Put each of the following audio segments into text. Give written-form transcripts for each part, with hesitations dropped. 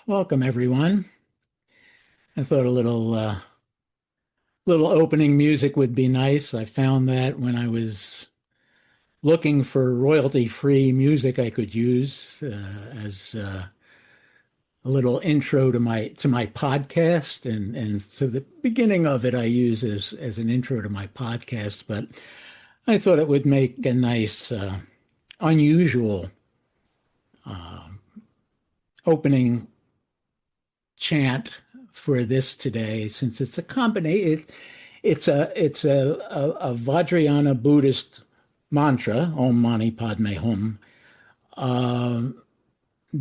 Welcome everyone. I thought a little opening music would be nice. I found that when I was looking for royalty-free music I could use as a little intro to my podcast, and so the beginning of it I use as an intro to my podcast. But I thought it would make a nice, unusual opening chant for this today, since it's a combination. It's a Vajrayana Buddhist mantra, Om Mani Padme Hum,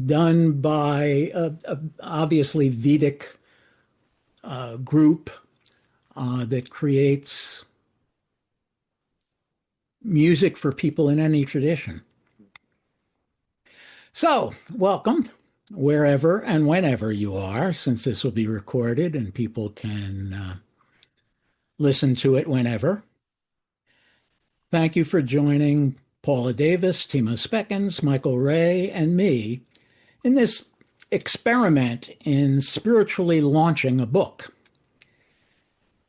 done by obviously Vedic group that creates music for people in any tradition. So, welcome wherever and whenever you are, since this will be recorded and people can listen to it whenever. Thank you for joining Paula Davis, Timo Spekkens, Michael Ray, and me in this experiment in spiritually launching a book.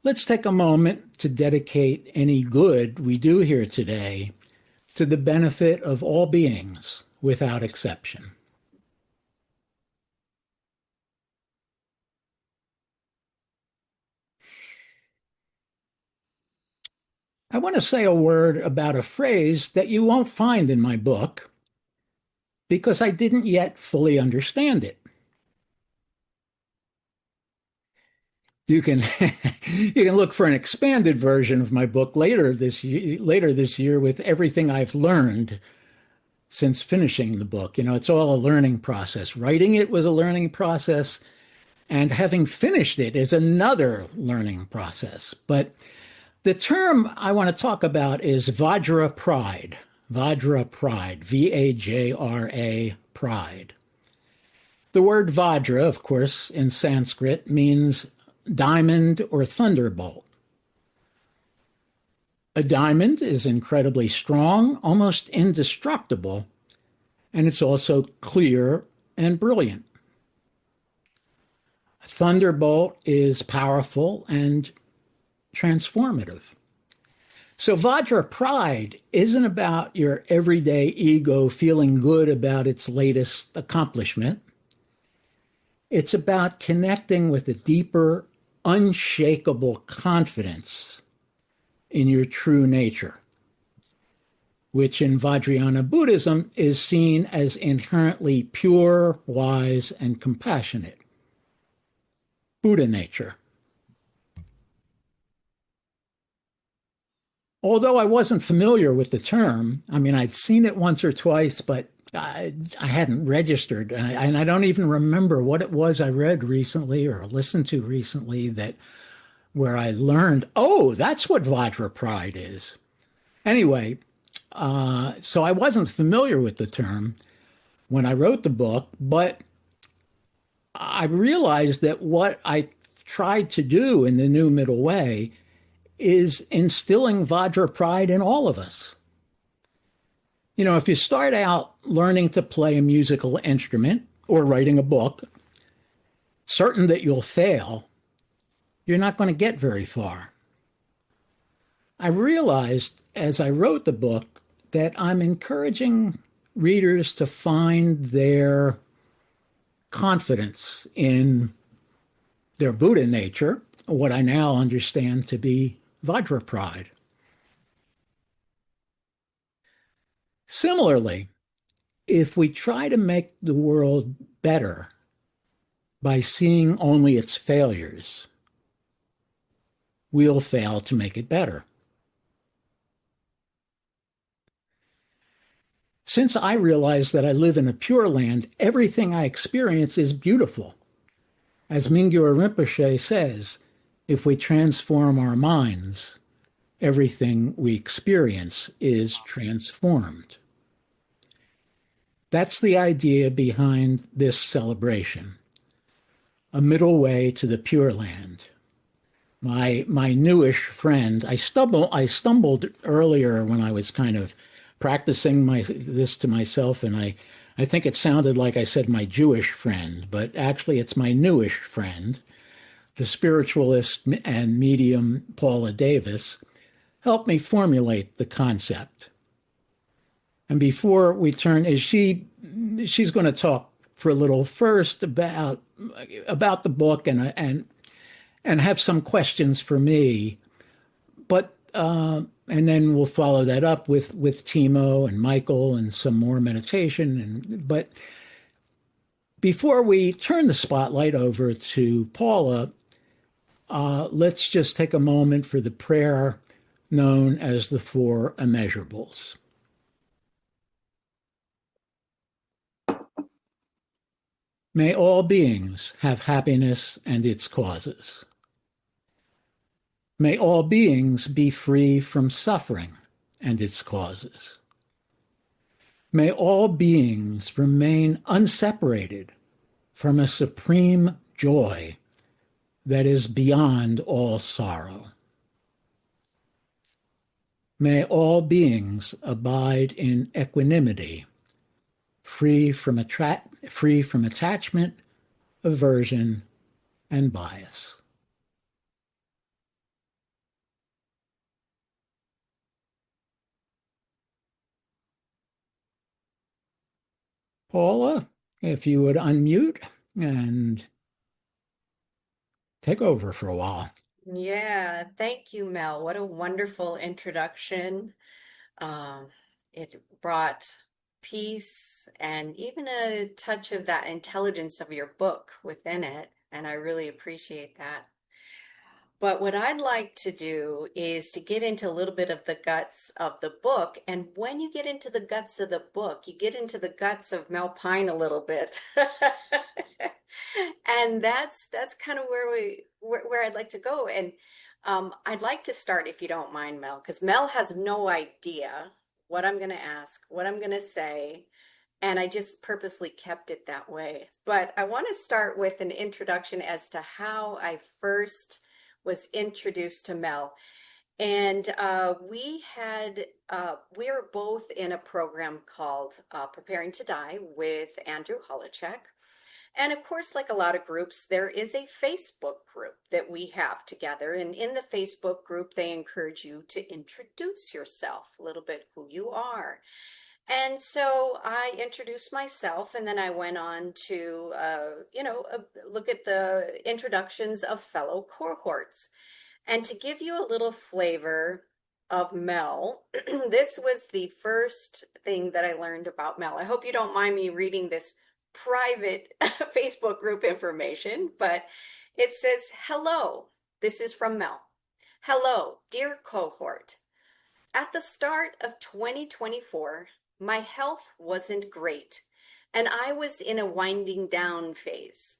Let's take a moment to dedicate any good we do here today to the benefit of all beings without exception. I want to say a word about a phrase that you won't find in my book because I didn't yet fully understand it. You can look for an expanded version of my book later this year with everything I've learned since finishing the book. It's all a learning process. Writing it was a learning process, and having finished it is another learning process. But the term I want to talk about is Vajra Pride. Vajra Pride, V-A-J-R-A, pride. The word Vajra, of course, in Sanskrit means diamond or thunderbolt. A diamond is incredibly strong, almost indestructible, and it's also clear and brilliant. A thunderbolt is powerful and transformative. So Vajra Pride isn't about your everyday ego feeling good about its latest accomplishment. It's about connecting with a deeper, unshakable confidence in your true nature, which in Vajrayana Buddhism is seen as inherently pure, wise, and compassionate. Buddha nature. Although I wasn't familiar with the term, I'd seen it once or twice, but I hadn't registered. And I don't even remember what it was I read recently or listened to recently where I learned, oh, that's what Vajra Pride is. Anyway, so I wasn't familiar with the term when I wrote the book, but I realized that what I tried to do in the New Middle Way is instilling Vajra Pride in all of us. If you start out learning to play a musical instrument or writing a book, certain that you'll fail, you're not going to get very far. I realized as I wrote the book that I'm encouraging readers to find their confidence in their Buddha nature, what I now understand to be Vajra Pride. Similarly, if we try to make the world better by seeing only its failures, we'll fail to make it better. Since I realize that I live in a pure land, everything I experience is beautiful. As Mingyur Rinpoche says, if we transform our minds, everything we experience is transformed. That's the idea behind this celebration, a middle way to the Pure Land. My newish friend, I stumbled earlier when I was kind of practicing this to myself, and I think it sounded like I said my Jewish friend, but actually it's my newish friend, the spiritualist and medium Paula Davis, helped me formulate the concept. And before we turn, she's going to talk for a little first about the book and have some questions for me, but and then we'll follow that up with Timo and Michael and some more meditation. But before we turn the spotlight over to Paula, let's just take a moment for the prayer known as the Four Immeasurables. May all beings have happiness and its causes. May all beings be free from suffering and its causes. May all beings remain unseparated from a supreme joy that is beyond all sorrow. May all beings abide in equanimity, free from attachment, aversion, and bias. Paula, if you would unmute and take over for a while. Yeah, thank you, Mel. What a wonderful introduction. Um, it brought peace and even a touch of that intelligence of your book within it, and I really appreciate that. But what I'd like to do is to get into a little bit of the guts of the book. And when you get into the guts of the book, you get into the guts of Mel Pine a little bit. And that's kind of where I'd like to go. And I'd like to start, if you don't mind, Mel, because Mel has no idea what I'm going to ask, what I'm going to say. And I just purposely kept it that way. But I want to start with an introduction as to how I first was introduced to Mel. And we were both in a program called Preparing to Die with Andrew Holochek. And of course, like a lot of groups, there is a Facebook group that we have together. And in the Facebook group, they encourage you to introduce yourself, a little bit who you are. And so I introduced myself, and then I went on to, look at the introductions of fellow cohorts. And to give you a little flavor of Mel, this was the first thing that I learned about Mel. I hope you don't mind me reading this private Facebook group information, but it says, "Hello, this is from Mel. Hello, dear cohort. At the start of 2024, my health wasn't great, and I was in a winding down phase.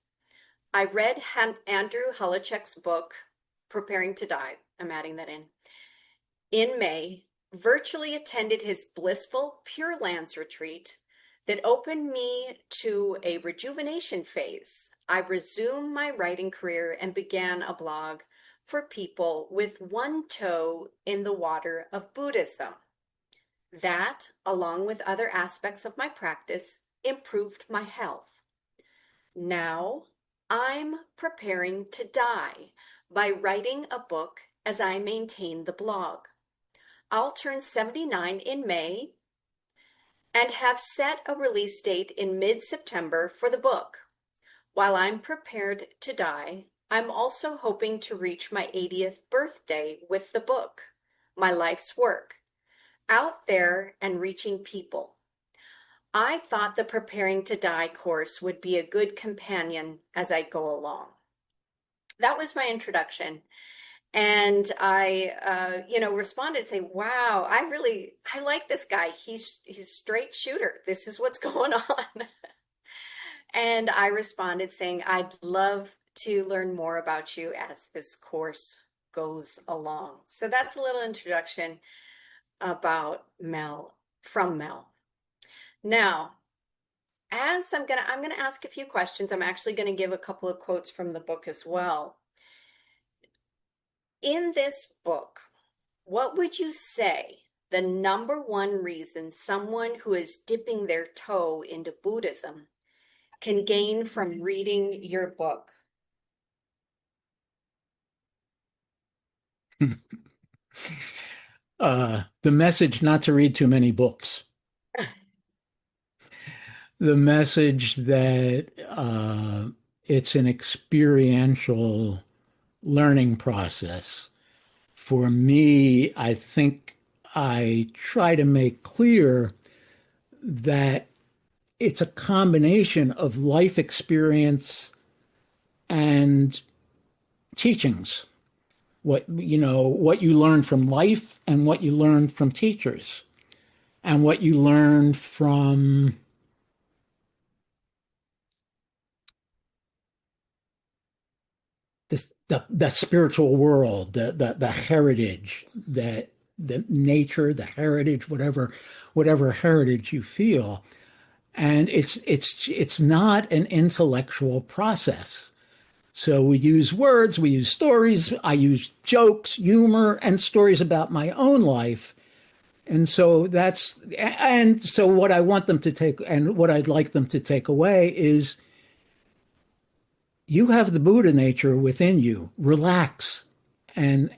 I read Andrew Holochek's book, Preparing to Die, I'm adding that in May, virtually attended his blissful Pure Lands retreat that opened me to a rejuvenation phase. I resumed my writing career and began a blog for people with one toe in the water of Buddhism. That, along with other aspects of my practice, improved my health. Now, I'm preparing to die by writing a book as I maintain the blog. I'll turn 79 in May and have set a release date in mid-September for the book. While I'm prepared to die, I'm also hoping to reach my 80th birthday with the book, my life's work, out there and reaching people. I thought the Preparing to Die course would be a good companion as I go along." That was my introduction. And I responded saying, "Wow, I like this guy. He's a straight shooter. This is what's going on." And I responded saying, "I'd love to learn more about you as this course goes along." So that's a little introduction about Mel from Mel. Now, as I'm gonna ask a few questions. I'm actually gonna give a couple of quotes from the book as well. In this book, what would you say the number one reason someone who is dipping their toe into Buddhism can gain from reading your book? The message not to read too many books. The message that it's an experiential learning process. For me, I think I try to make clear that it's a combination of life experience and teachings. What you learn from life and what you learn from teachers and what you learn from the spiritual world, the heritage, the nature, the heritage, whatever heritage you feel. And it's not an intellectual process. So we use words, we use stories, I use jokes, humor, and stories about my own life. And so what I want them to take and what I'd like them to take away is you have the Buddha nature within you. Relax and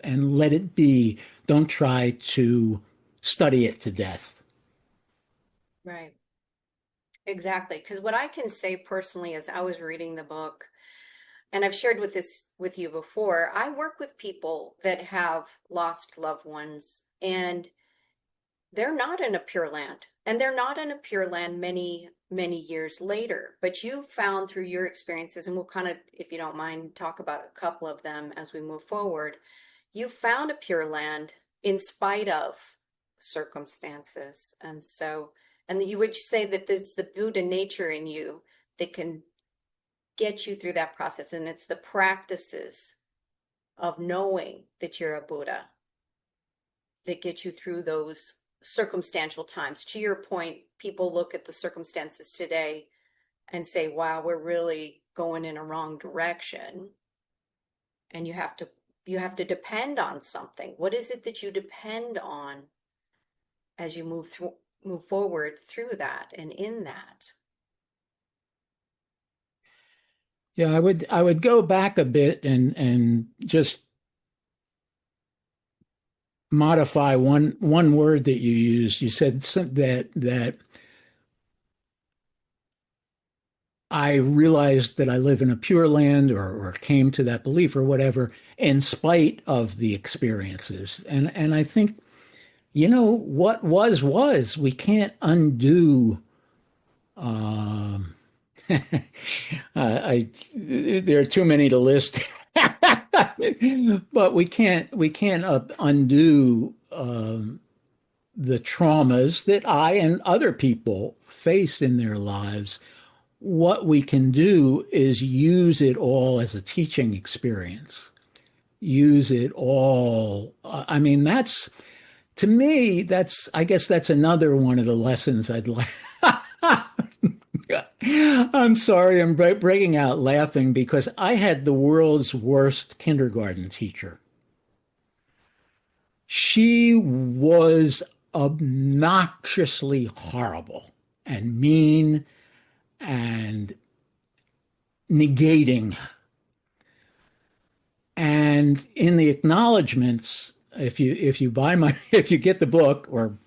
let it be. Don't try to study it to death. Right. Exactly. Because what I can say personally is I was reading the book, and I've shared with you before. I work with people that have lost loved ones, and they're not in a pure land. And they're not in a pure land many, many years later. But you found through your experiences, and we'll kind of, if you don't mind, talk about a couple of them as we move forward. You found a pure land in spite of circumstances. And you would say that there's the Buddha nature in you that can get you through that process. And it's the practices of knowing that you're a Buddha that get you through those circumstantial times. To your point, people look at the circumstances today and say, wow, we're really going in a wrong direction. And you have to depend on something. What is it that you depend on as you move forward through that and in that? Yeah, I would go back a bit and just modify one word that you used. You said that I realized that I live in a pure land or came to that belief or whatever in spite of the experiences. And I think, what was. We can't undo there are too many to list. But we can't undo the traumas that I and other people face in their lives. What we can do is use it all as a teaching experience. Use it all. I mean, that's to me. I guess that's another one of the lessons I'd like. I'm sorry, I'm breaking out laughing because I had the world's worst kindergarten teacher. She was obnoxiously horrible and mean and negating. And in the acknowledgments, if you buy my if you get the book or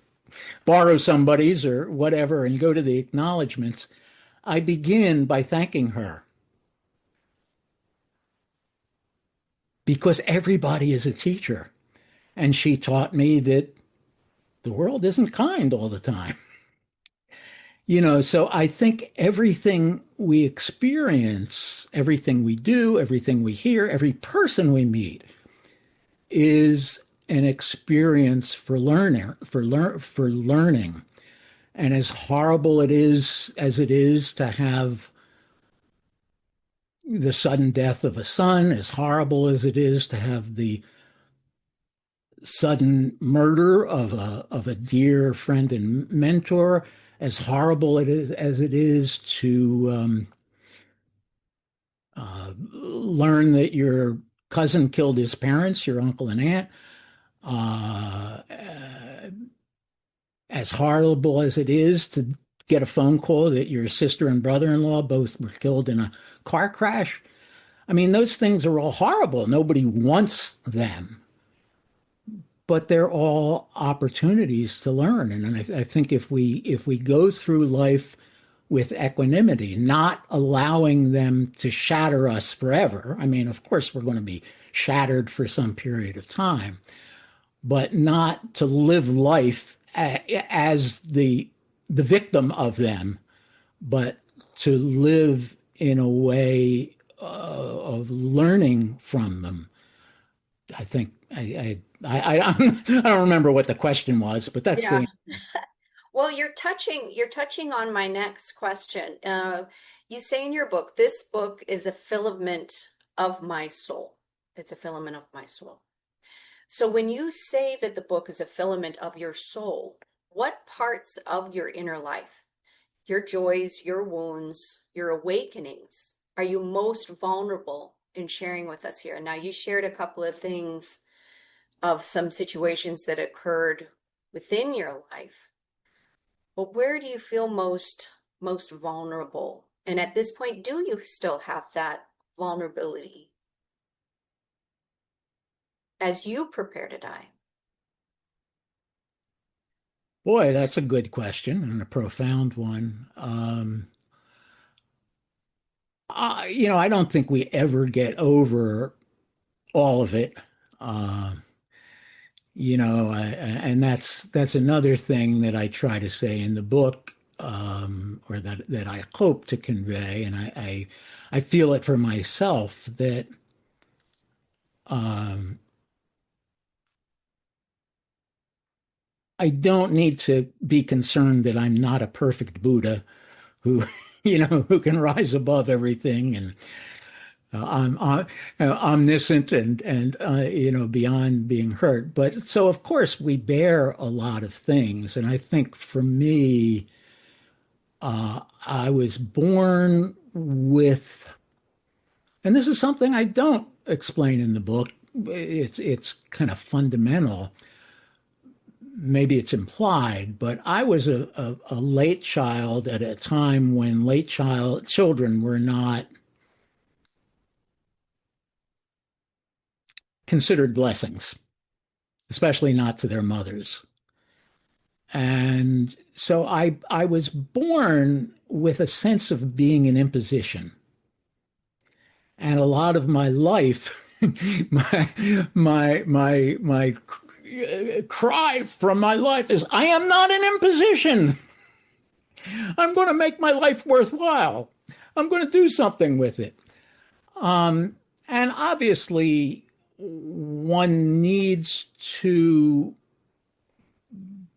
borrow somebody's or whatever and you go to the acknowledgments, I begin by thanking her because everybody is a teacher. And she taught me that the world isn't kind all the time. So I think everything we experience, everything we do, everything we hear, every person we meet is an experience for learning. And as horrible it is as it is to have the sudden death of a son, as horrible as it is to have the sudden murder of a dear friend and mentor, as horrible it is as it is to learn that your cousin killed his parents, your uncle and aunt, uh, as horrible as it is to get a phone call that your sister and brother-in-law both were killed in a car crash. I mean, those things are all horrible. Nobody wants them, but they're all opportunities to learn. And I think if we go through life with equanimity, not allowing them to shatter us forever. I mean, of course, we're going to be shattered for some period of time, but not to live life as the victim of them, but to live in a way of learning from them. I think I don't remember what the question was, but that's Yeah. the Well, you're touching on my next question. You say in your book, this book is a filament of my soul. It's a filament of my soul. So when you say that the book is a filament of your soul, what parts of your inner life, your joys, your wounds, your awakenings, are you most vulnerable in sharing with us here? Now, you shared a couple of things of some situations that occurred within your life, but where do you feel most vulnerable? And at this point, do you still have that vulnerability as you prepare to die? boy, that's a good question and a profound one. I don't think we ever get over all of it. Uh, and that's another thing that I try to say in the book, or that I hope to convey, and I feel it for myself that um, I don't need to be concerned that I'm not a perfect Buddha who, who can rise above everything and I'm omniscient and beyond being hurt. But so of course we bear a lot of things, and I think for me, I was born with, and this is something I don't explain in the book. It's kind of fundamental. Maybe it's implied, but I was a late child at a time when children were not considered blessings, especially not to their mothers. And so I was born with a sense of being an imposition. And a lot of my life, my cry from my life is, I am not an imposition. I'm going to make my life worthwhile. I'm going to do something with it. And obviously, one needs to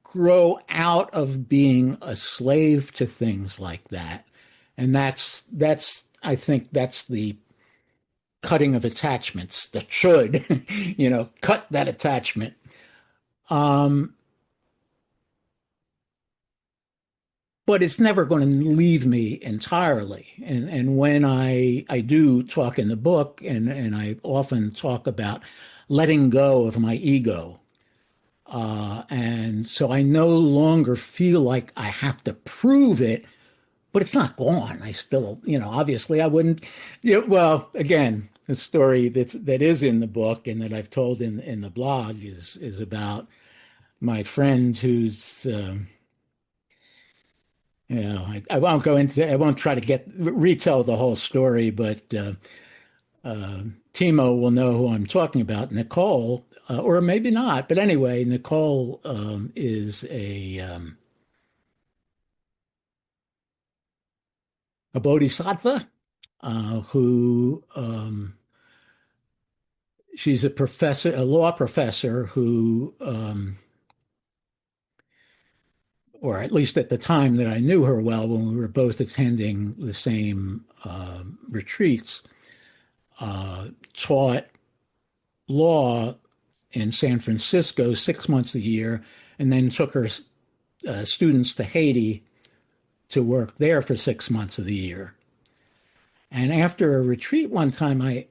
grow out of being a slave to things like that. And that's I think that's the cutting of attachments that should, cut that attachment. Um, but it's never going to leave me entirely. And when I do talk in the book, and I often talk about letting go of my ego. And so I no longer feel like I have to prove it, but it's not gone. I still, obviously I wouldn't. Well, again, the story that is in the book and that I've told in the blog is about my friend who's, I won't go into, I won't try to retell the whole story, but uh, Timo will know who I'm talking about. Nicole, or maybe not, but anyway, Nicole is a bodhisattva who she's a professor, a law professor who, or at least at the time that I knew her well, when we were both attending the same retreats, taught law in San Francisco 6 months a year, and then took her students to Haiti to work there for 6 months of the year. And after a retreat one time, I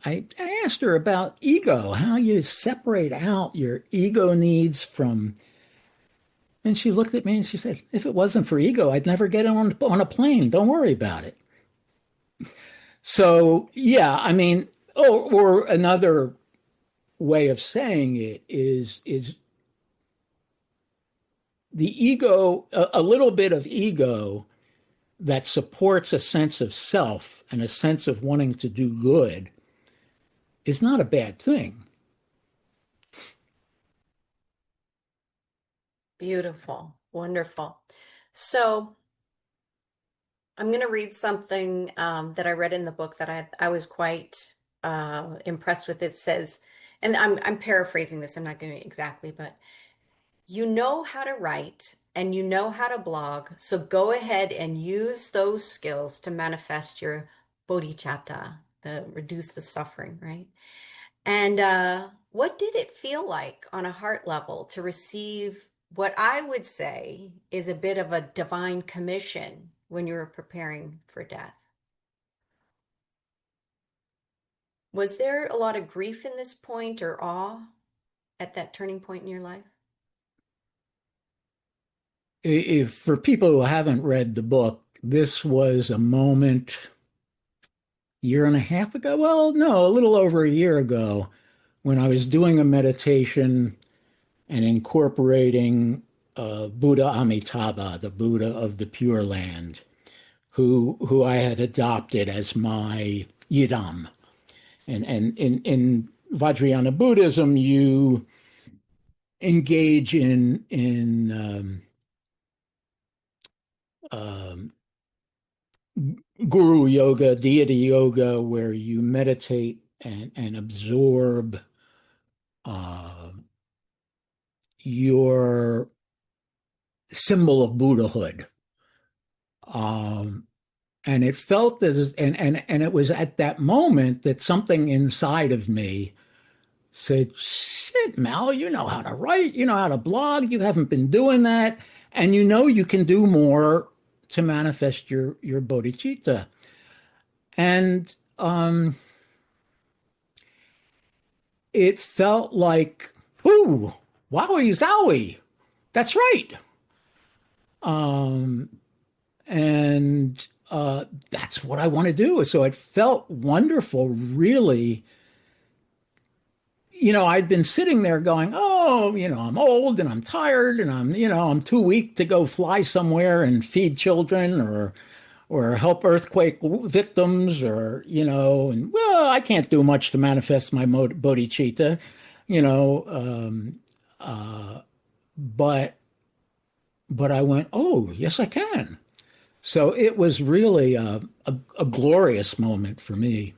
asked her about ego, how you separate out your ego needs from. And she looked at me and she said, if it wasn't for ego, I'd never get on a plane. Don't worry about it. So, yeah, I mean, or another way of saying it is the ego, a little bit of ego that supports a sense of self and a sense of wanting to do good is not a bad thing. Beautiful. Wonderful. So I'm going to read something that I read in the book that I was quite impressed with. It says, and I'm paraphrasing this, I'm not going to exactly, but you know how to write and you know how to blog, so go ahead and use those skills to manifest your bodhicitta, the reduce the suffering, right? And what did it feel like on a heart level to receive what I would say is a bit of a divine commission when you were preparing for death? Was there a lot of grief in this point or awe at that turning point in your life? If for people who haven't read the book, this was a moment year and a half ago. Well, no, a little over a year ago when I was doing a meditation and incorporating Buddha Amitabha, the Buddha of the Pure Land, who I had adopted as my yidam. And in Vajrayana Buddhism, you engage in guru yoga, deity yoga, where you meditate and absorb uh, your symbol of Buddhahood. Um, and it felt as, and it was at that moment that something inside of me said, shit, Mel, you know how to write, you know how to blog, you haven't been doing that, and you know you can do more to manifest your bodhicitta. And it felt like, ooh, wowie zowie. That's right. Um, and that's what I want to do. So it felt wonderful, really. I'd been sitting there going, oh, I'm old and I'm tired and I'm too weak to go fly somewhere and feed children or help earthquake victims and well, I can't do much to manifest my bodhicitta, you know, but I went, oh, yes, I can. So it was really a glorious moment for me.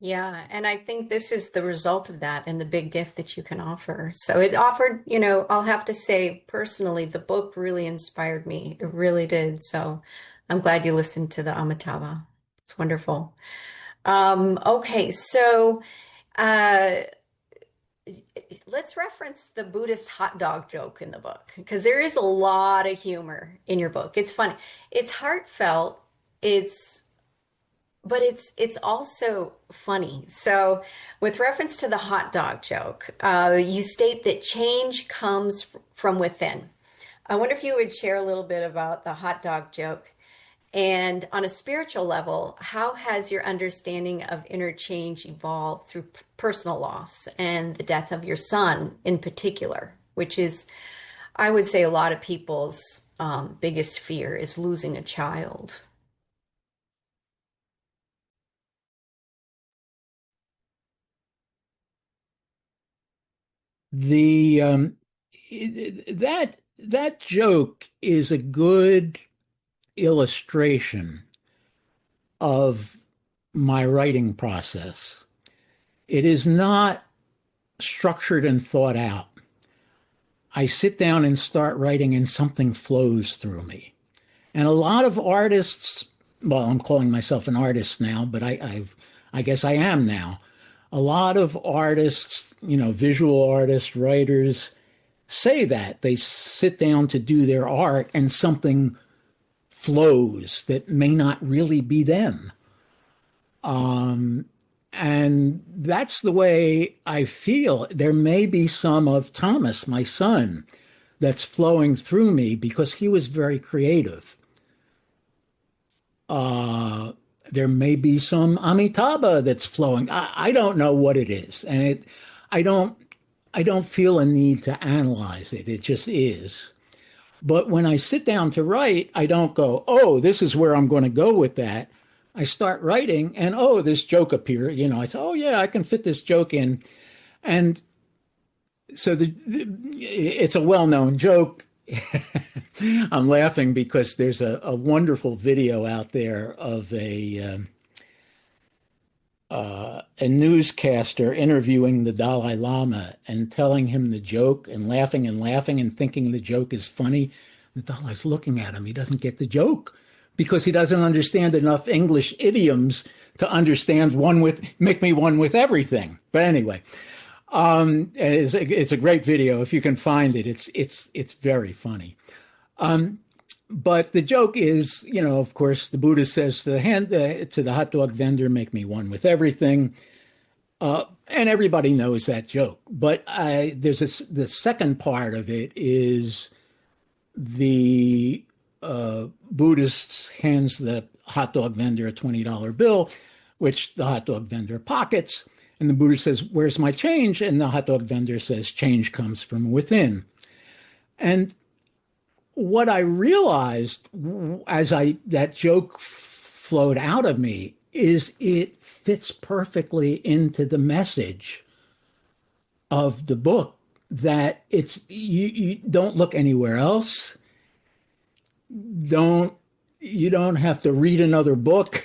Yeah, and I think this is the result of that and the big gift that you can offer. So it offered, I'll have to say personally, the book really inspired me. It really did. So I'm glad you listened to the Amitabha. It's wonderful. Okay, so uh, let's reference the Buddhist hot dog joke in the book because there is a lot of humor in your book. It's funny. It's heartfelt. But it's also funny. So, with reference to the hot dog joke, you state that change comes from within. I wonder if you would share a little bit about the hot dog joke. And on a spiritual level, how has your understanding of inner change evolved through personal loss and the death of your son in particular, which is, I would say, a lot of people's biggest fear is losing a child. The that joke is a good illustration of my writing process. It is not structured and thought out. I sit down and start writing, and something flows through me. And a lot of artists, well, I'm calling myself an artist now, but I guess I am now. A lot of artists, visual artists, writers, say that they sit down to do their art and something flows that may not really be them. And that's the way I feel. There may be some of Thomas, my son, that's flowing through me because he was very creative. There may be some Amitabha that's flowing. I don't know what it is, and I don't I don't feel a need to analyze it. It just is. But when I sit down to write, I don't go, oh, this is where I'm going to go with that. I start writing, and oh, this joke appeared. I say, oh yeah, I can fit this joke in, and so it's a well-known joke. I'm laughing because there's a wonderful video out there of a newscaster interviewing the Dalai Lama and telling him the joke and laughing and thinking the joke is funny. The Dalai's looking at him. He doesn't get the joke because he doesn't understand enough English idioms to understand make me one with everything. But anyway, it's a great video. If you can find it, it's very funny. But the joke is, of course, the Buddha says to the hot dog vendor, make me one with everything. And everybody knows that joke. But the second part of it is the Buddhist hands the hot dog vendor a $20 bill, which the hot dog vendor pockets. And the Buddha says, where's my change? And the hot dog vendor says, change comes from within. And what I realized as that joke flowed out of me is it fits perfectly into the message of the book, that you don't look anywhere else. You don't have to read another book,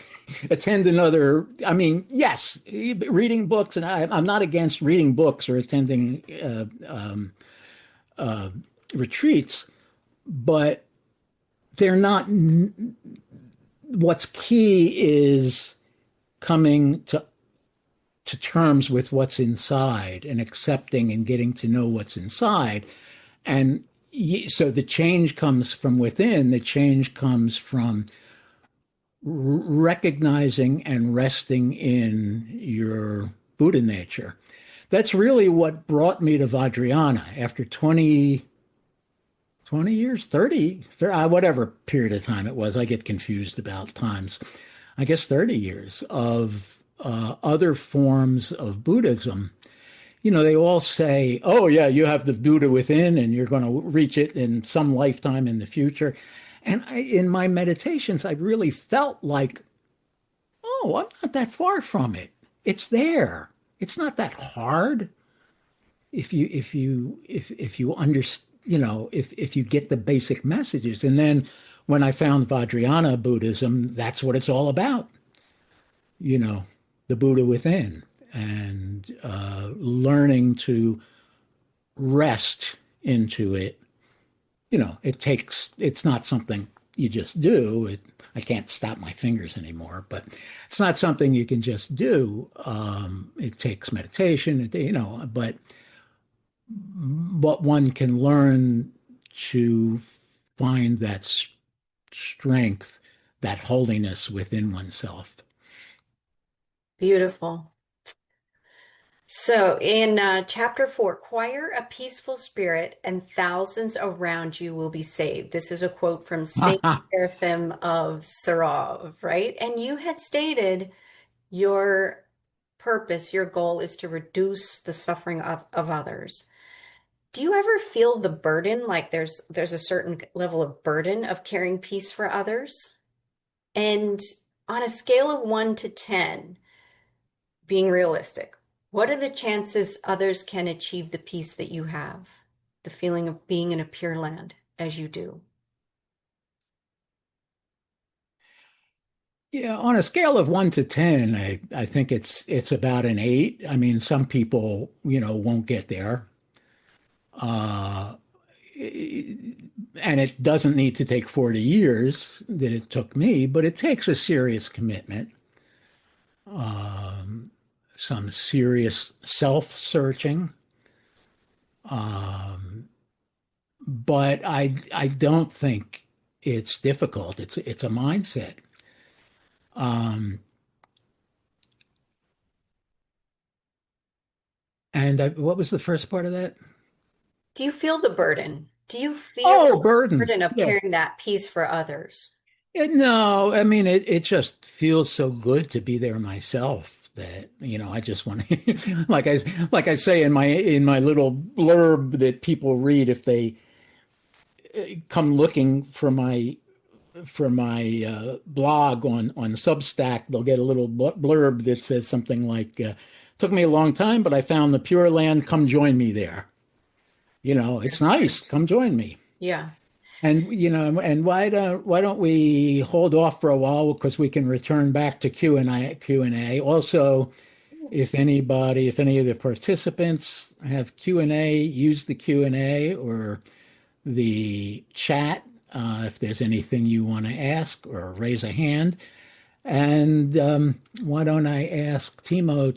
attend another. I mean, yes, reading books, and I'm not against reading books or attending retreats, but they're not. What's key is coming to terms with what's inside and accepting and getting to know what's inside. And so the change comes from within. The change comes from recognizing and resting in your Buddha nature. That's really what brought me to Vajrayana after 20 years, 30, whatever period of time it was. I get confused about times. I guess 30 years of other forms of Buddhism. They all say, oh, yeah, you have the Buddha within and you're going to reach it in some lifetime in the future. And in my meditations, I really felt like, oh, I'm not that far from it. It's there. It's not that hard if you understand, if you get the basic messages. And then when I found Vajrayana Buddhism, that's what it's all about. The Buddha within, and learning to rest into it. It's not something you just do. I can't stop my fingers anymore, but it's not something you can just do. It takes meditation, but one can learn to find that strength, that holiness within oneself. Beautiful. So in chapter 4, acquire a peaceful spirit and thousands around you will be saved. This is a quote from Saint Seraphim of Sarov, right? And you had stated your purpose, your goal is to reduce the suffering of others. Do you ever feel the burden, like there's a certain level of burden of carrying peace for others? And on a scale of 1 to 10, being realistic, what are the chances others can achieve the peace that you have, the feeling of being in a pure land as you do? Yeah, on a scale of 1 to 10, I think it's about an 8. I mean, some people, won't get there. Uh, and it doesn't need to take 40 years that it took me, but it takes a serious commitment, um, some serious self-searching. Um, but I don't think it's difficult. It's a mindset. Um, and what was the first part of that? Do you feel the burden? Do you feel Oh, the burden. burden of Yeah. carrying that piece for others? No, I mean it just feels so good to be there myself that, I just want to like I say in my little blurb that people read if they come looking for my blog on Substack, they'll get a little blurb that says something like took me a long time, but I found the Pure Land, come join me there. It's nice, come join me. Yeah. And and why don't we hold off for a while because we can return back to Q&A. Also, if any of the participants have Q&A, use the Q&A or the chat if there's anything you want to ask or raise a hand. And why don't I ask Timo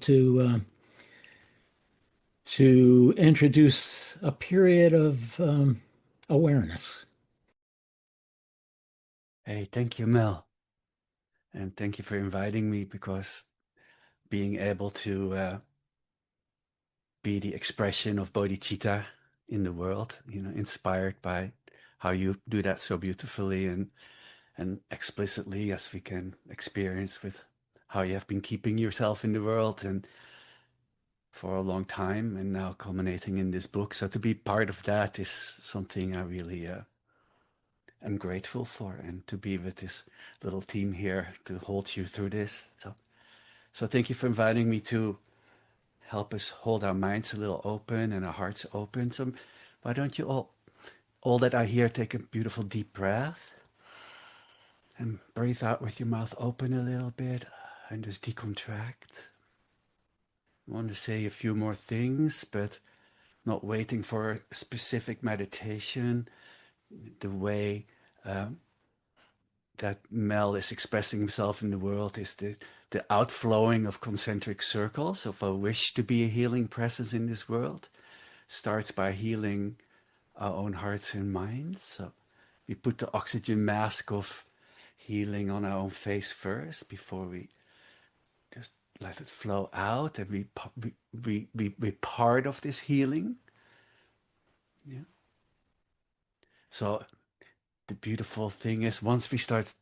to introduce a period of awareness? Hey, thank you, Mel. And thank you for inviting me because being able to be the expression of bodhicitta in the world, inspired by how you do that so beautifully and explicitly as we can experience with how you have been keeping yourself in the world and for a long time and now culminating in this book. So to be part of that is something I really am grateful for, and to be with this little team here to hold you through this. So thank you for inviting me to help us hold our minds a little open and our hearts open. So why don't you all that are here, take a beautiful deep breath and breathe out with your mouth open a little bit and just decontract. I want to say a few more things, but not waiting for a specific meditation. The way that Mel is expressing himself in the world is the outflowing of concentric circles of a wish to be a healing presence in this world. Starts by healing our own hearts and minds. So we put the oxygen mask of healing on our own face first before we just let it flow out, and we part of this healing. Yeah. So the beautiful thing is once we start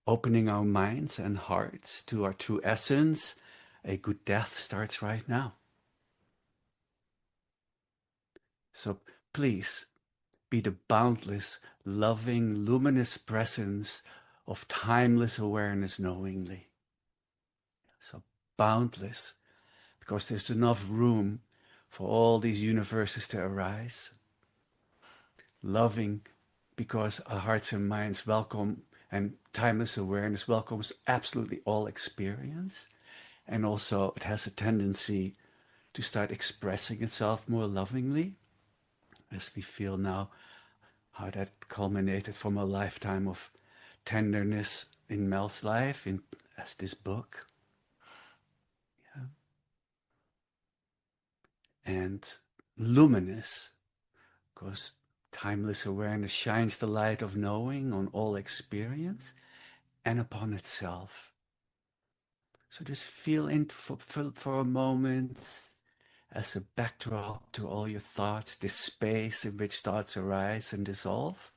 opening our minds and hearts to our true essence, a good death starts right now. So please be the boundless, loving, luminous presence of timeless awareness knowingly. So boundless, because there's enough room for all these universes to arise. Loving, because our hearts and minds welcome, and timeless awareness welcomes absolutely all experience. And also it has a tendency to start expressing itself more lovingly, as we feel now how that culminated from a lifetime of tenderness in Mel's life, as this book. Yeah. And luminous, because timeless awareness shines the light of knowing on all experience and upon itself. So just feel into for a moment as a backdrop to all your thoughts, this space in which thoughts arise and dissolve.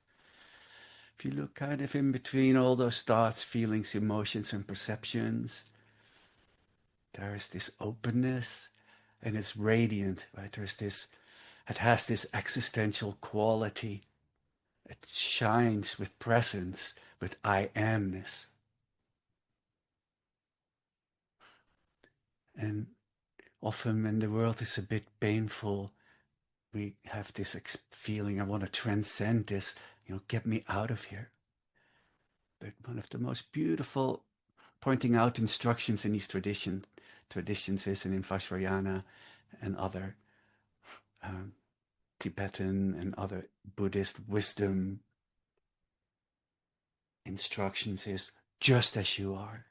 If you look kind of in between all those thoughts, feelings, emotions, and perceptions, there is this openness, and it's radiant, right? It has this existential quality. It shines with presence, with I amness. And often when the world is a bit painful, we have this feeling, I want to transcend this, get me out of here. But one of the most beautiful pointing out instructions in these traditions is, and in Vajrayana and other um, Tibetan and other Buddhist wisdom instructions is just as you are.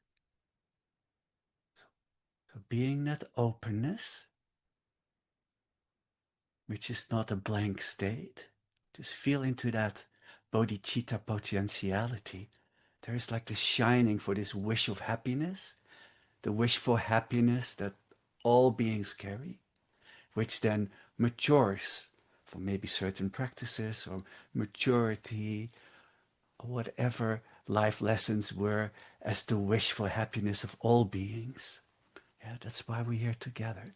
So being that openness, which is not a blank state, just feel into that bodhicitta potentiality. There is like this shining for this wish of happiness, the wish for happiness that all beings carry, which then matures for maybe certain practices or maturity or whatever life lessons were as the wish for happiness of all beings. Yeah, that's why we're here together,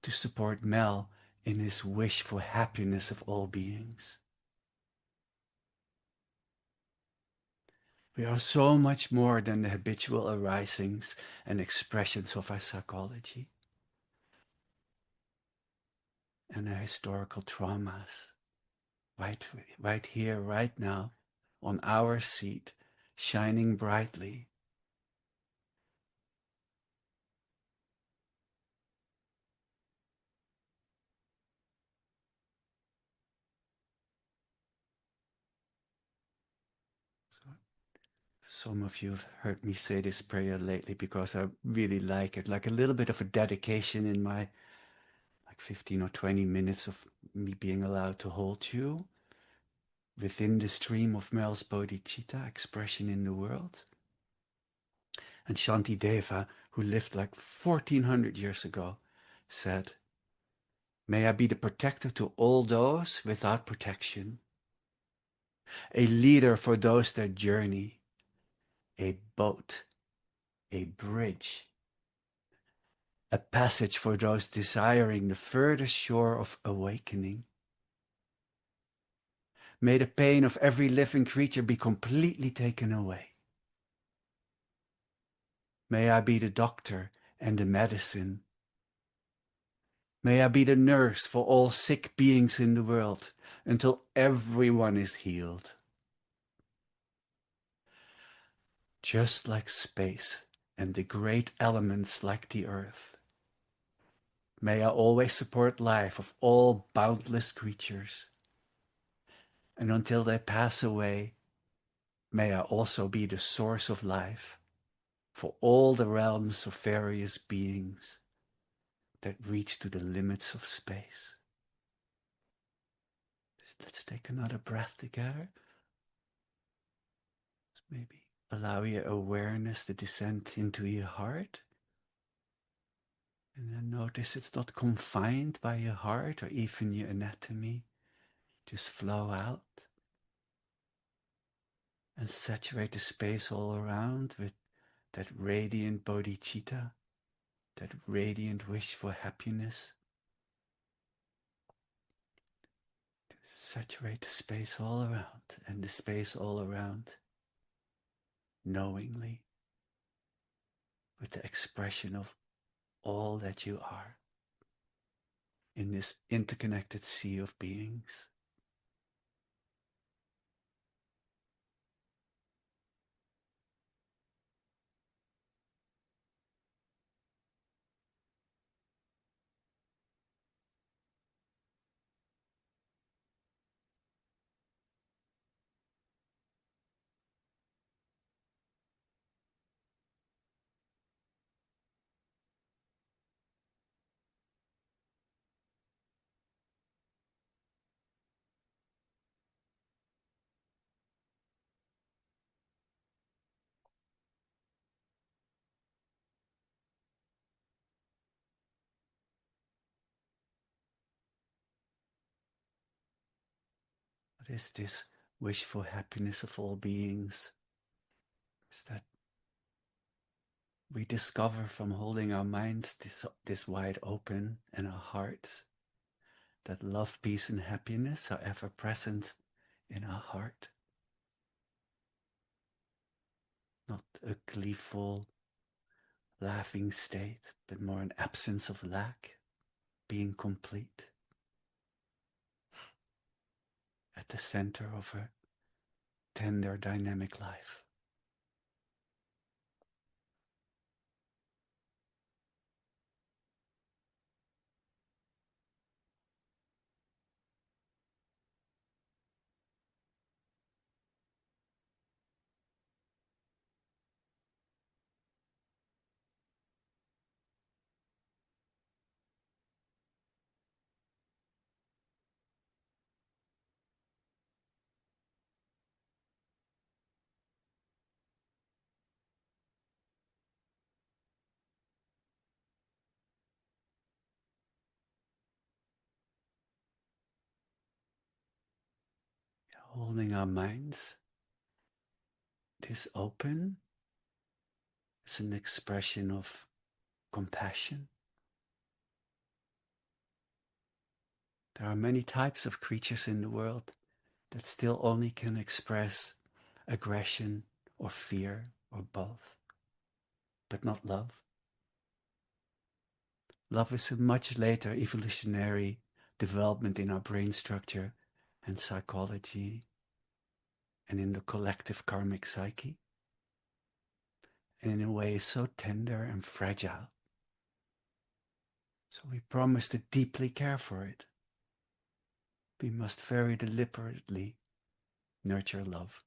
to support Mel in his wish for happiness of all beings. We are so much more than the habitual arisings and expressions of our psychology and our historical traumas. Right here, right now, on our seat, shining brightly. So, some of you have heard me say this prayer lately because I really like it, like a little bit of a dedication in my 15 or 20 minutes of me being allowed to hold you within the stream of Mel's bodhicitta expression in the world. And Shantideva, who lived like 1400 years ago, said, "May I be the protector to all those without protection, a leader for those that journey, a boat, a bridge, a passage for those desiring the further shore of awakening. May the pain of every living creature be completely taken away. May I be the doctor and the medicine. May I be the nurse for all sick beings in the world until everyone is healed. Just like space and the great elements like the earth. May I always support life of all boundless creatures. And until they pass away, may I also be the source of life for all the realms of various beings that reach to the limits of space." Let's take another breath together. Maybe allow your awareness to descend into your heart. And then notice it's not confined by your heart or even your anatomy. Just flow out and saturate the space all around with that radiant bodhicitta, that radiant wish for happiness. Saturate the space all around, and the space all around knowingly with the expression of all that you are in this interconnected sea of beings. What is this wish for happiness of all beings? Is that we discover from holding our minds this wide open and our hearts that love, peace, and happiness are ever present in our heart. Not a gleeful, laughing state, but more an absence of lack, being complete. At the center of a tender, dynamic life. holding our minds this open is an expression of compassion. There are many types of creatures in the world that still only can express aggression or fear or both, but not love. Love is a much later evolutionary development in our brain structure and psychology and in the collective karmic psyche, and in a way so tender and fragile. So we promise to deeply care for it. We must very deliberately nurture love.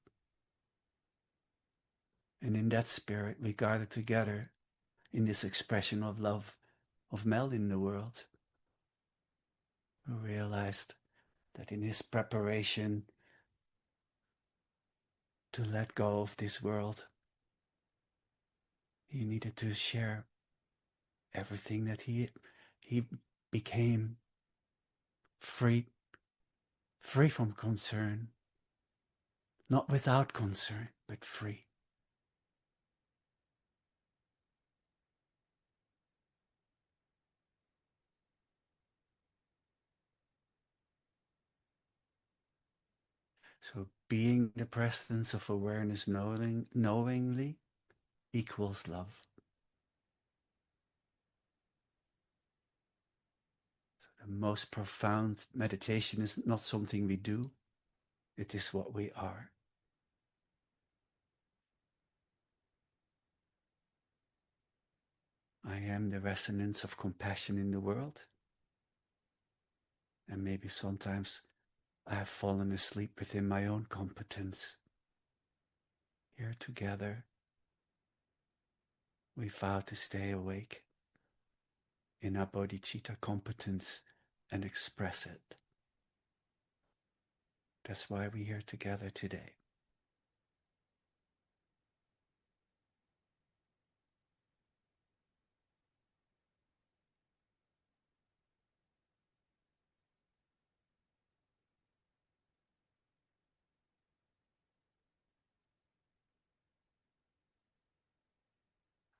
And in that spirit, we gather together in this expression of love of Mel in the world, who realized that in his preparation to let go of this world, he needed to share everything that he became free from concern, not without concern, but free. So being the presence of awareness knowingly equals love. So the most profound meditation is not something we do, it is what we are. I am the resonance of compassion in the world. And maybe sometimes I have fallen asleep within my own competence. Here together, we vow to stay awake in our bodhicitta competence and express it. That's why we're here together today.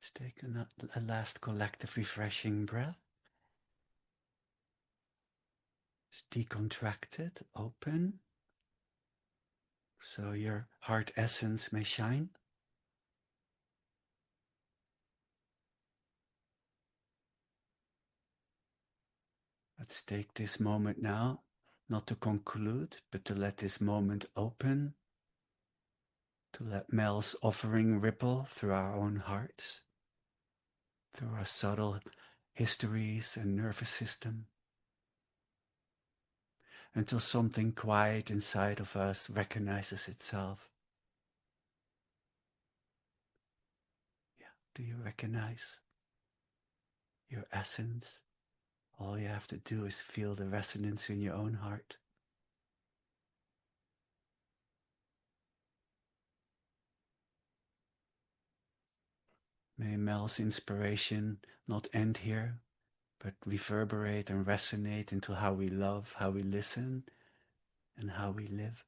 Let's take a last collective refreshing breath. It's decontracted, open, so your heart essence may shine. Let's take this moment now, not to conclude, but to let this moment open, to let Mel's offering ripple through our own hearts, through our subtle histories and nervous system, until something quiet inside of us recognizes itself. Yeah, do you recognize your essence? All you have to do is feel the resonance in your own heart. May Mel's inspiration not end here, but reverberate and resonate into how we love, how we listen, and how we live.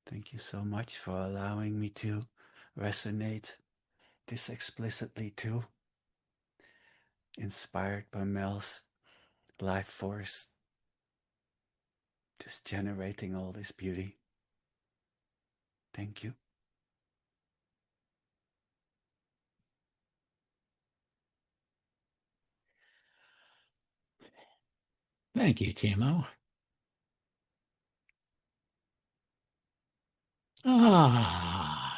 Thank you so much for allowing me to resonate this explicitly too, inspired by Mel's life force, just generating all this beauty. Thank you. Thank you, Timo. Ah,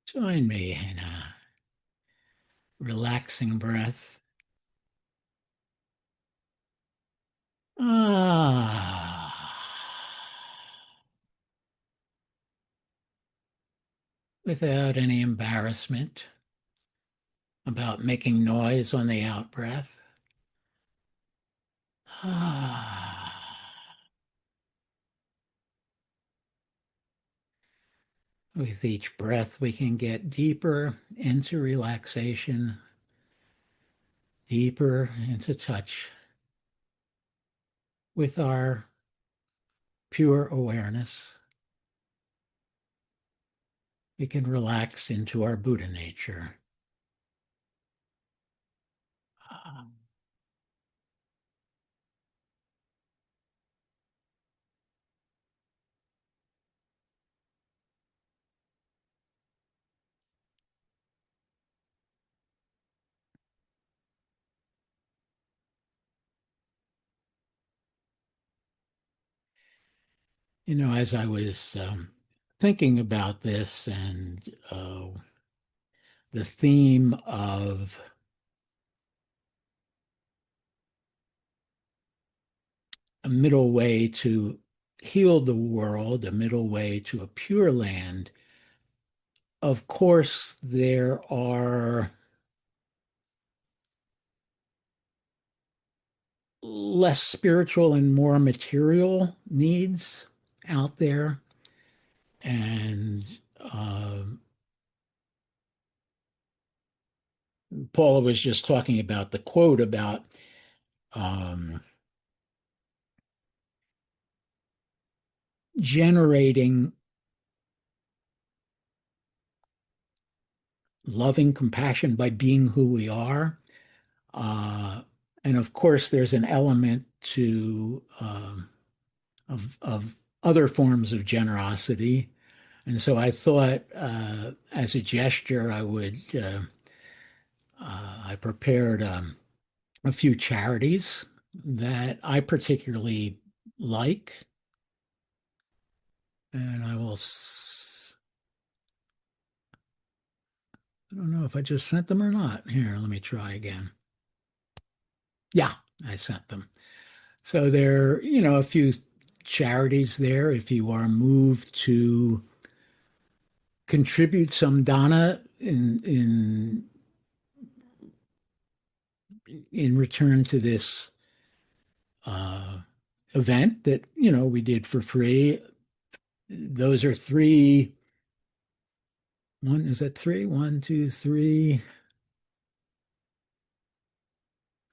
join me in a relaxing breath. Ah, without any embarrassment about making noise on the out breath. Ah, With each breath, we can get deeper into relaxation, deeper into touch with our pure awareness. We can relax into our Buddha nature. As I was thinking about this and the theme of a middle way to heal the world, a middle way to a pure land, of course, there are less spiritual and more material needs out there. And Paula was just talking about the quote about generating loving compassion by being who we are. And of course, there's an element to of other forms of generosity. And so I thought, as a gesture, I prepared a few charities that I particularly like, and I don't know if I just sent them or not. Here, let me try again. Yeah, I sent them. So there, a few charities there. If you are moved to contribute some dana in return to this uh, event that we did for free, those are three. One is that three? One, two, three.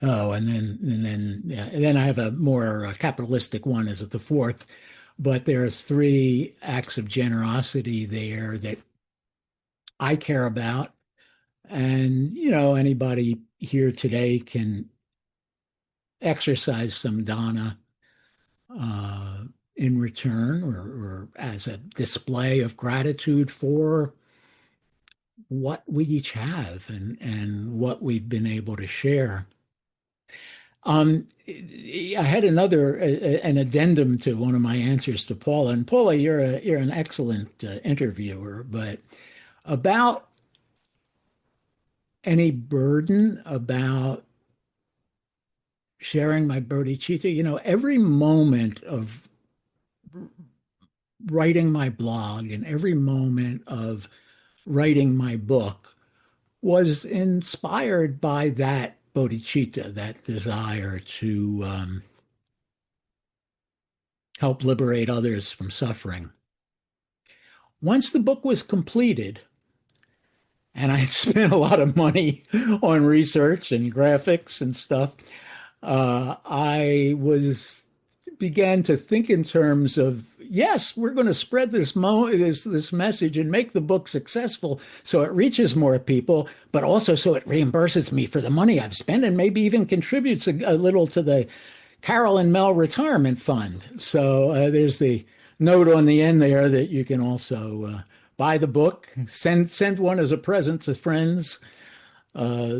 Oh, and then I have a more capitalistic one as the fourth. But there are three acts of generosity there that I care about. And, anybody here today can exercise some dana uh, in return or as a display of gratitude for what we each have and what we've been able to share. I had an addendum to one of my answers to Paula. And Paula, you're an excellent interviewer, but about any burden about sharing my bodhicitta, every moment of writing my blog and every moment of writing my book was inspired by that bodhicitta, that desire to help liberate others from suffering. Once the book was completed, and I had spent a lot of money on research and graphics and stuff, I began to think in terms of, yes, we're going to spread this message and make the book successful so it reaches more people, but also so it reimburses me for the money I've spent and maybe even contributes a little to the Carol and Mel Retirement Fund. So there's the note on the end there that you can also buy the book, send one as a present to friends, uh,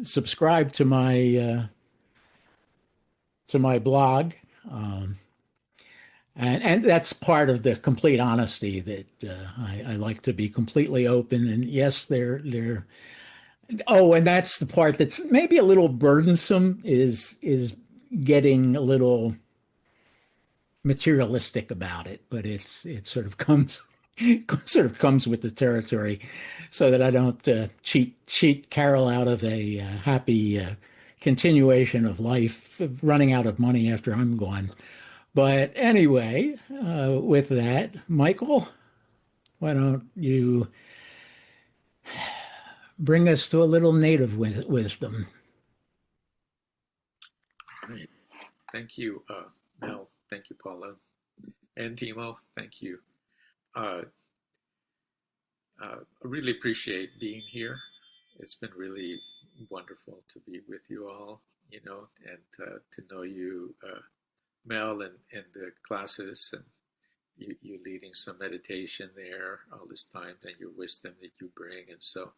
subscribe to my blog. Um, and that's part of the complete honesty that I like to be completely open. And yes, they're. Oh, and that's the part that's maybe a little burdensome is getting a little materialistic about it, but it sort of comes with the territory, so that I don't cheat Carol out of a happy continuation of life, running out of money after I'm gone. But anyway, with that, Michael, Why don't you bring us to a little native wisdom? Right. Thank you, Mel. Thank you, Paula. And Timo, thank you. I really appreciate being here. It's been really wonderful to be with you all, and to know you, Mel, and the classes, and you leading some meditation there all this time, and your wisdom that you bring. And so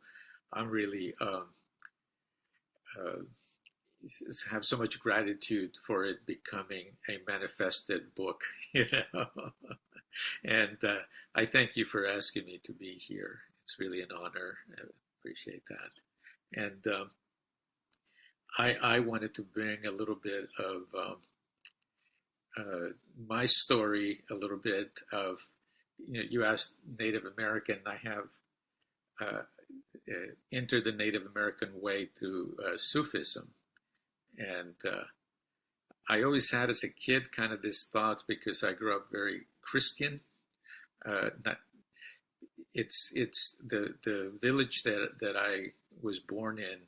I'm really uh, have so much gratitude for it becoming a manifested book, And I thank you for asking me to be here. It's really an honor. I appreciate that. And I wanted to bring a little bit of my story, a little bit of, you asked Native American. I have uh, entered the Native American way through Sufism. And I always had as a kid kind of this thought, because I grew up very Christian. Not, it's the village that I was born in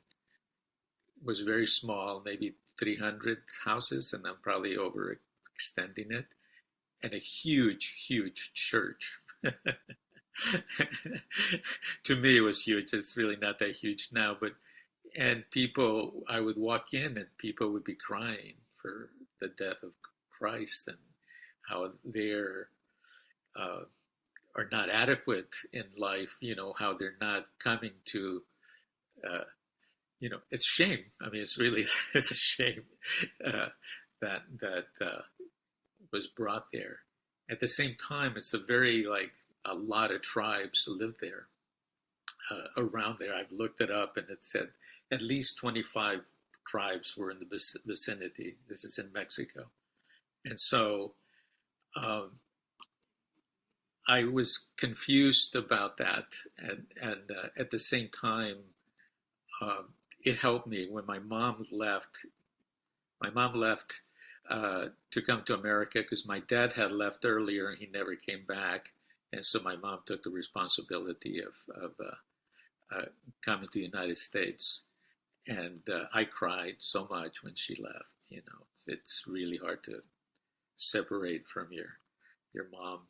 was very small, maybe 300 houses, and I'm probably overextending it, and a huge church. To me, it was huge. It's really not that huge now, and people, I would walk in and people would be crying for the death of Christ, and how they're are not adequate in life, how they're not coming to, it's shame. I mean, it's really, it's a shame that was brought there. At the same time, it's a lot of tribes live there, around there. I've looked it up, and it said at least 25 tribes were in the vicinity. This is in Mexico. And so I was confused about that. And at the same time, it helped me when my mom left. My mom left to come to America because my dad had left earlier and he never came back. And so my mom took the responsibility of coming to the United States. And I cried so much when she left. It's really hard to separate from your mom.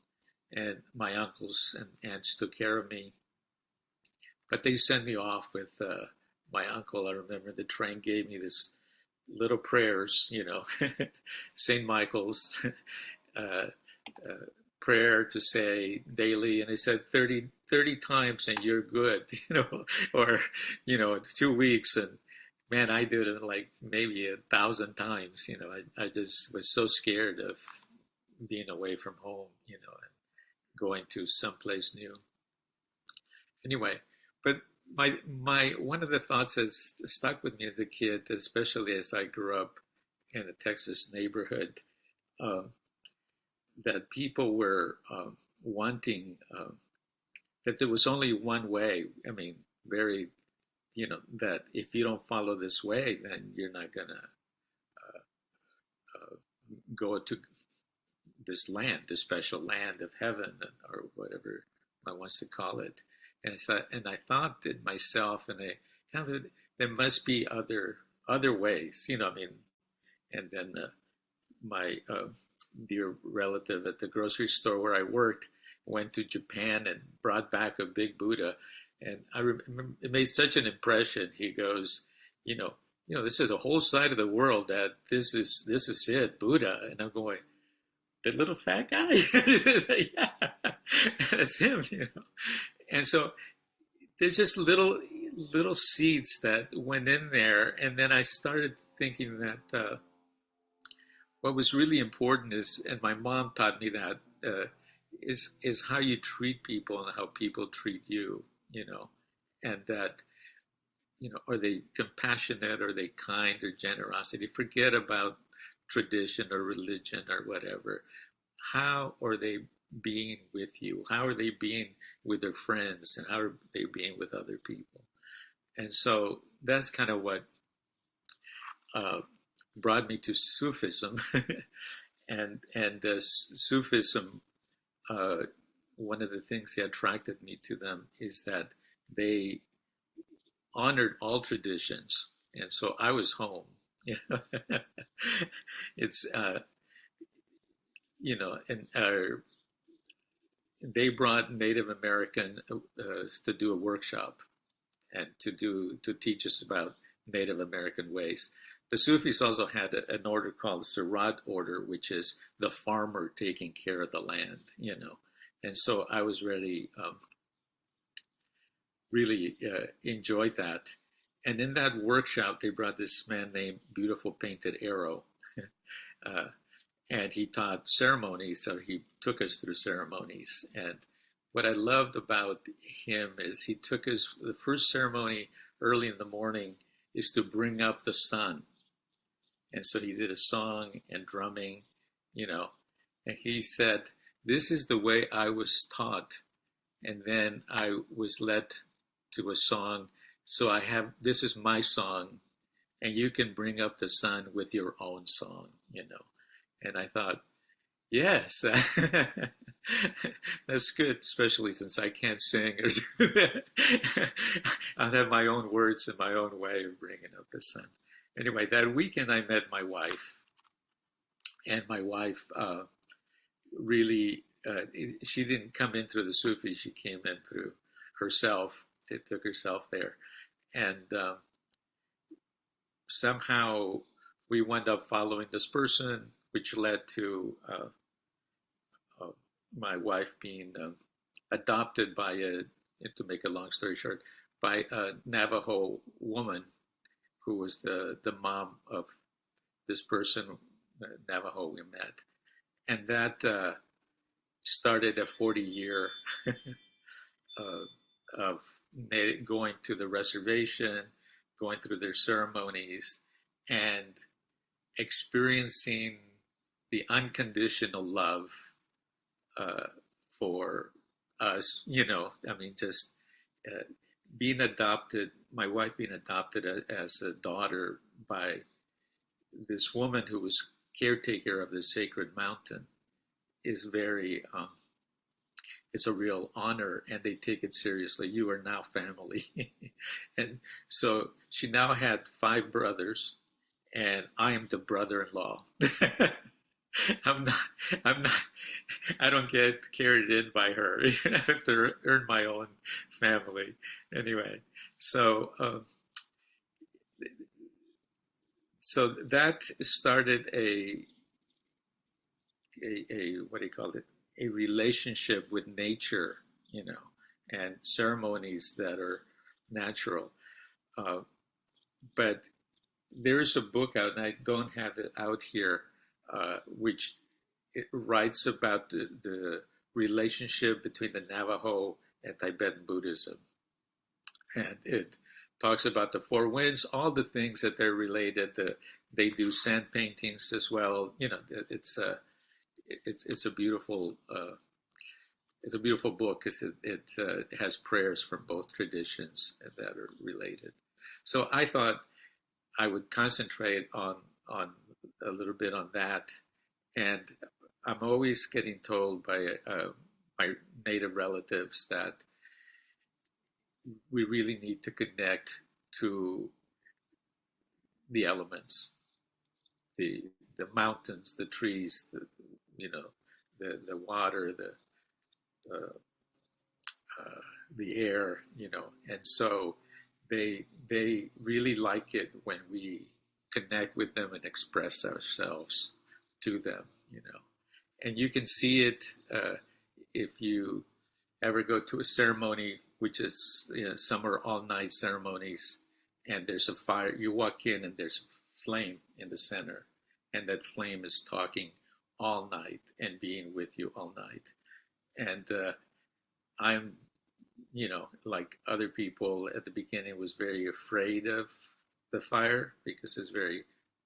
And my uncles and aunts took care of me, but they sent me off with my uncle. I remember the train gave me this little prayers, St. Michael's prayer to say daily, and they said 30 times and you're good, or 2 weeks. And man, I did it like maybe 1,000 times. I just was so scared of being away from home, and going to someplace new. Anyway, but my one of the thoughts that stuck with me as a kid, especially as I grew up in a Texas neighborhood, that people were wanting that there was only one way. I mean, very, that if you don't follow this way, then you're not gonna go to this land, this special land of heaven, or whatever one wants to call it. And I thought to myself, and there must be other ways, I mean. And then my dear relative at the grocery store where I worked went to Japan and brought back a big Buddha, and I remember it made such an impression. He goes, this is the whole side of the world that this is it, Buddha. And I'm going, the little fat guy? Yeah, that's him, And so there's just little seeds that went in there. And then I started thinking that what was really important is, and my mom taught me that, is how you treat people and how people treat you, and that, are they compassionate, are they kind or generosity? Forget about tradition or religion or whatever. How are they being with you? How are they being with their friends? And how are they being with other people? And so that's kind of what brought me to Sufism. and Sufism one of the things that attracted me to them is that they honored all traditions, and so I was home. It's and they brought Native American to do a workshop and to teach us about Native American ways. The Sufis also had an order called the Surat order, which is the farmer taking care of the land, And so I was really enjoyed that. And in that workshop, they brought this man named Beautiful Painted Arrow. uh, and he taught ceremonies, so he took us through ceremonies. And what I loved about him is he took us, the first ceremony early in the morning is to bring up the sun. And so he did a song and drumming, and he said, this is the way I was taught. And then I was led to a song. So this is my song, and you can bring up the sun with your own song, And I thought, yes, that's good, especially since I can't sing or do that. I'll have my own words and my own way of bringing up the sun. Anyway, that weekend I met my wife, and my wife really, she didn't come in through the Sufi, she came in through herself. It took herself there. And somehow we wound up following this person, which led to my wife being adopted by to make a long story short, by a Navajo woman who was the mom of this person, Navajo we met. And that started a 40-year of going to the reservation, going through their ceremonies, and experiencing the unconditional love for us, just being adopted, my wife being adopted as a daughter by this woman who was caretaker of the sacred mountain is very, it's a real honor, and they take it seriously. You are now family. And so she now had 5 brothers, and I am the brother-in-law. I don't get carried in by her. I have to earn my own family. Anyway, so that started a what do you call it? A relationship with nature, and ceremonies that are natural. But there is a book out, and I don't have it out here, which it writes about the relationship between the Navajo and Tibetan Buddhism. And it talks about the 4 winds, all the things that they're related. They do sand paintings as well. It's a beautiful book because it has prayers from both traditions that are related. So I thought I would concentrate on a little bit on that, and I'm always getting told by my native relatives that we really need to connect to the elements, the mountains, the trees, the water, the air, and so they really like it when we connect with them and express ourselves to them, and you can see it if you ever go to a ceremony, which is some are all night ceremonies, and there's a fire. You walk in and there's a flame in the center, and that flame is talking all night and being with you all night. And I'm, like other people at the beginning, was very afraid of the fire because it's very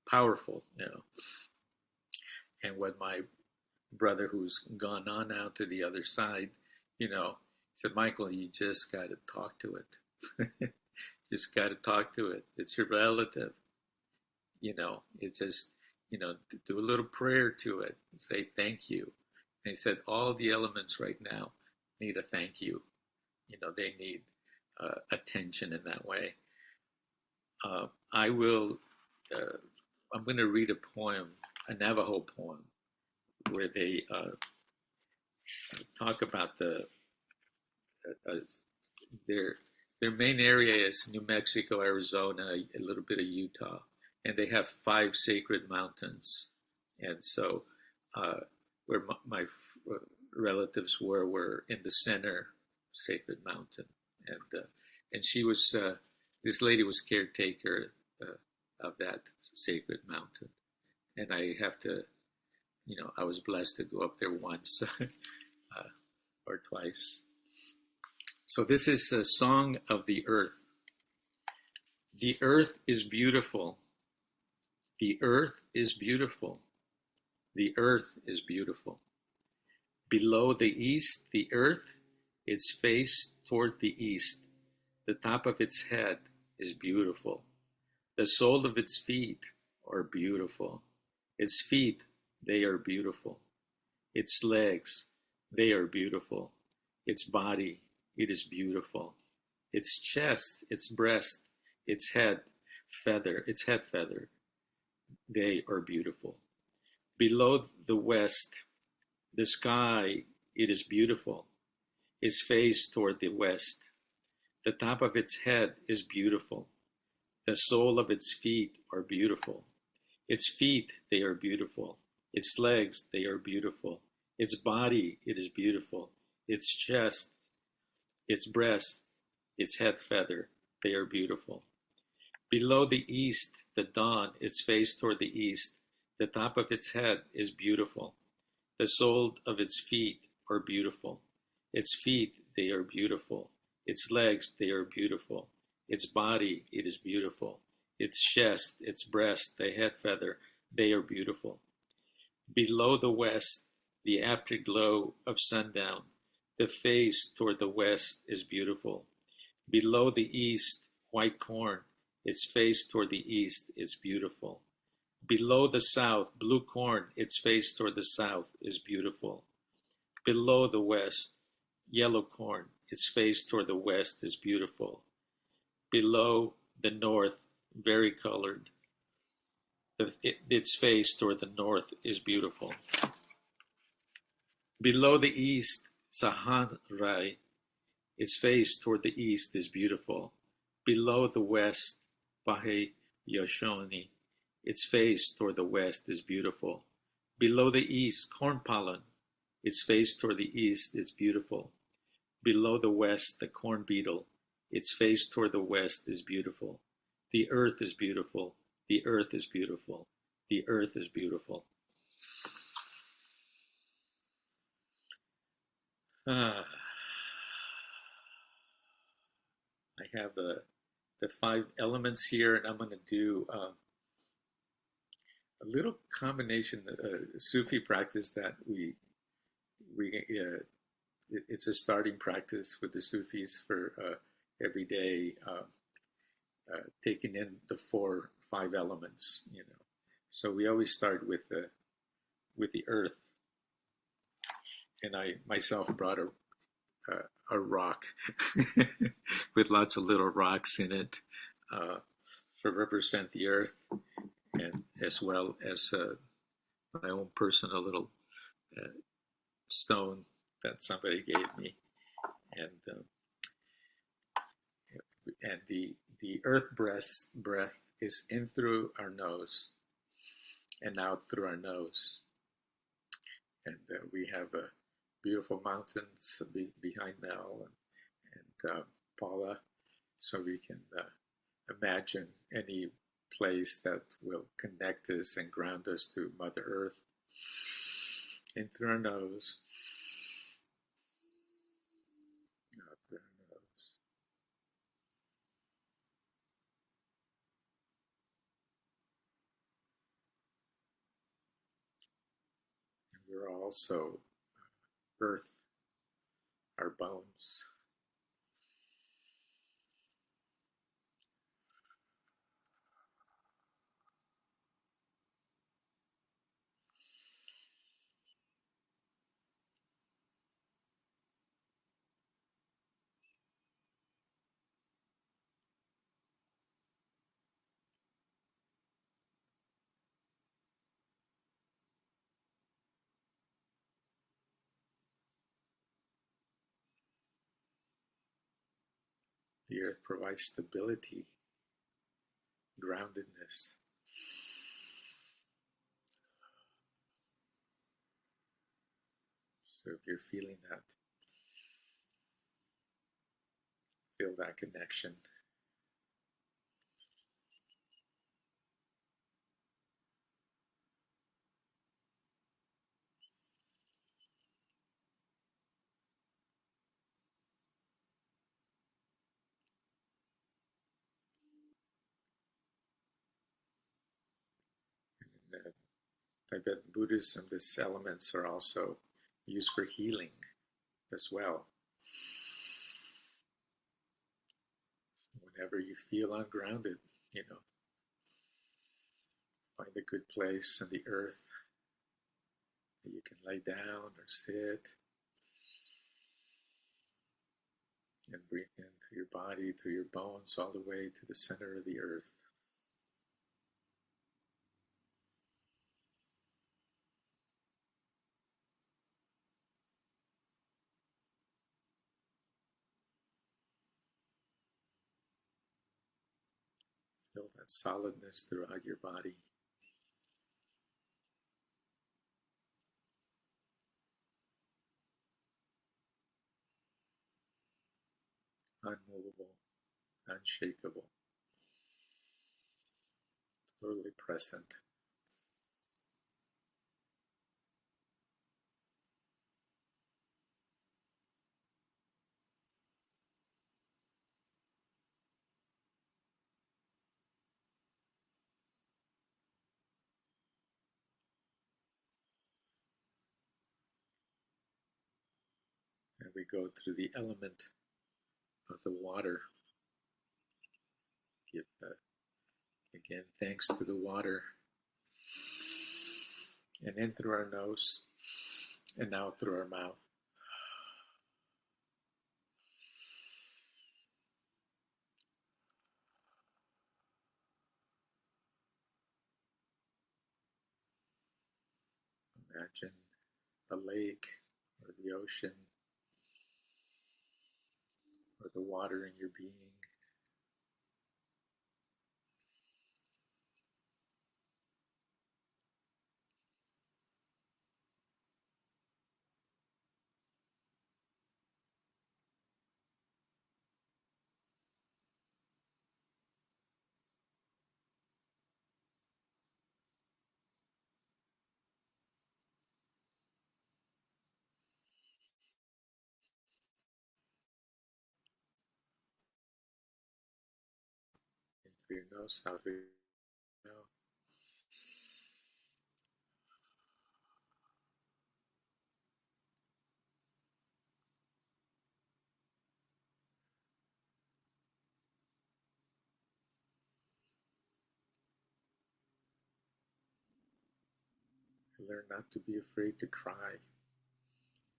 powerful, And what my brother, who's gone on now to the other side, said, Michael, you just got to talk to it. Just got to talk to it. It's your relative. It's just, do a little prayer to it. Say thank you. And he said, all the elements right now need a thank you. They need attention in that way. I will. I'm going to read a poem, a Navajo poem, where they talk about their their main area is New Mexico, Arizona, a little bit of Utah, and they have 5 sacred mountains. And so, where my relatives were in the center sacred mountain, and she was this lady was caretaker of that sacred mountain, and I have to, I was blessed to go up there once or twice. So this is a song of the earth. The earth is beautiful. The earth is beautiful. The earth is beautiful. Below the east, the earth, its face toward the east. The top of its head is beautiful. The sole of its feet are beautiful. Its feet, they are beautiful. Its legs, they are beautiful. Its body, it is beautiful. Its chest, its breast, its head feather, they are beautiful. Below the west, the sky, it is beautiful. Its face toward the west. The top of its head is beautiful. The sole of its feet are beautiful. Its feet, they are beautiful. Its legs, they are beautiful. Its body, it is beautiful. Its chest, its breast, its head feather, they are beautiful. Below the east, the dawn, its face toward the east. The top of its head is beautiful. The sole of its feet are beautiful. Its feet, they are beautiful. Its legs, they are beautiful. Its body, it is beautiful. Its chest, its breast, the head feather, they are beautiful. Below the west, the afterglow of sundown, the face toward the west is beautiful. Below the east, white corn, its face toward the east is beautiful. Below the south, blue corn, its face toward the south is beautiful. Below the west, yellow corn, its face toward the west is beautiful. Below the north, varicolored, its face toward the north is beautiful. Below the east, Saharai, its face toward the east is beautiful. Below the west, Bahe Yoshoni, its face toward the west is beautiful. Below the east, corn pollen, its face toward the east is beautiful. Below the west, the corn beetle, its face toward the west is beautiful. The earth is beautiful. The earth is beautiful. The earth is beautiful. I have the 5 elements here, and I'm going to do a little combination Sufi practice that it's a starting practice with the Sufis for every day, taking in the 5 elements. So we always start with the earth, and I myself brought a rock with lots of little rocks in it to represent the earth, and as well as my own personal little stone that somebody gave me, and the earth breath is in through our nose and out through our nose, and we have beautiful mountains behind Mel and Paula, so we can imagine any place that will connect us and ground us to Mother Earth. In through our nose, out through our nose. And we're also earth, our bones. The earth provides stability, groundedness. So if you're feeling that, feel that connection. In Tibetan Buddhism, these elements are also used for healing as well. So whenever you feel ungrounded, find a good place on the earth that you can lay down or sit and breathe in through your body, through your bones, all the way to the center of the earth. Feel that solidness throughout your body. Unmovable, unshakable, totally present. And we go through the element of the water. Give, again, thanks to the water. And in through our nose, and out through our mouth. Imagine a lake or the ocean or the water in your being. In through your nose, out through your mouth. Learn not to be afraid to cry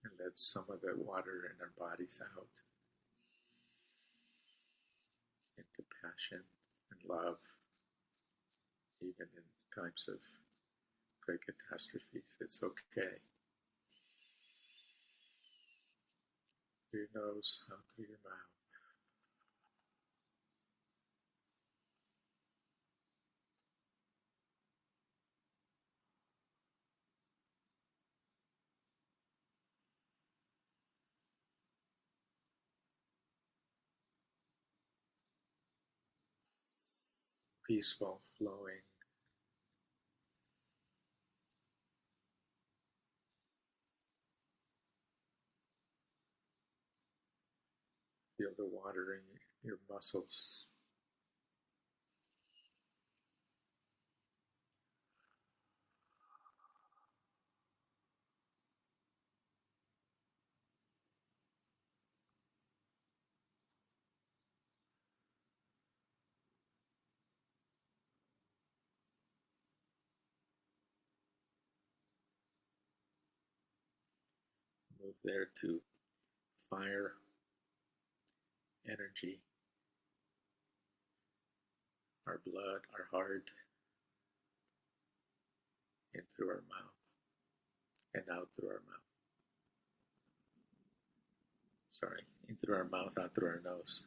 and let some of the water in our bodies out into passion and love, even in times of great catastrophes. It's okay. Through your nose, out through your mouth. Peaceful, flowing. Feel the water in your muscles. Move there to fire energy, our blood, our heart, in through our mouth and out through our mouth. Sorry, in through our mouth, out through our nose.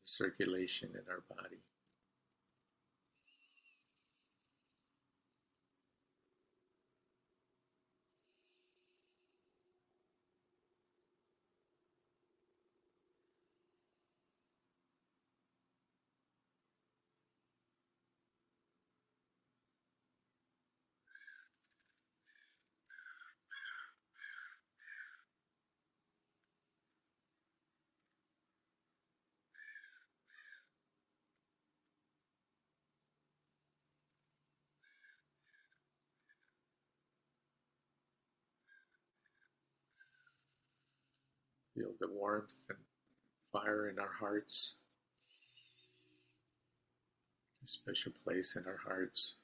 circulation in our body. Feel the warmth and fire in our hearts, a special place in our hearts.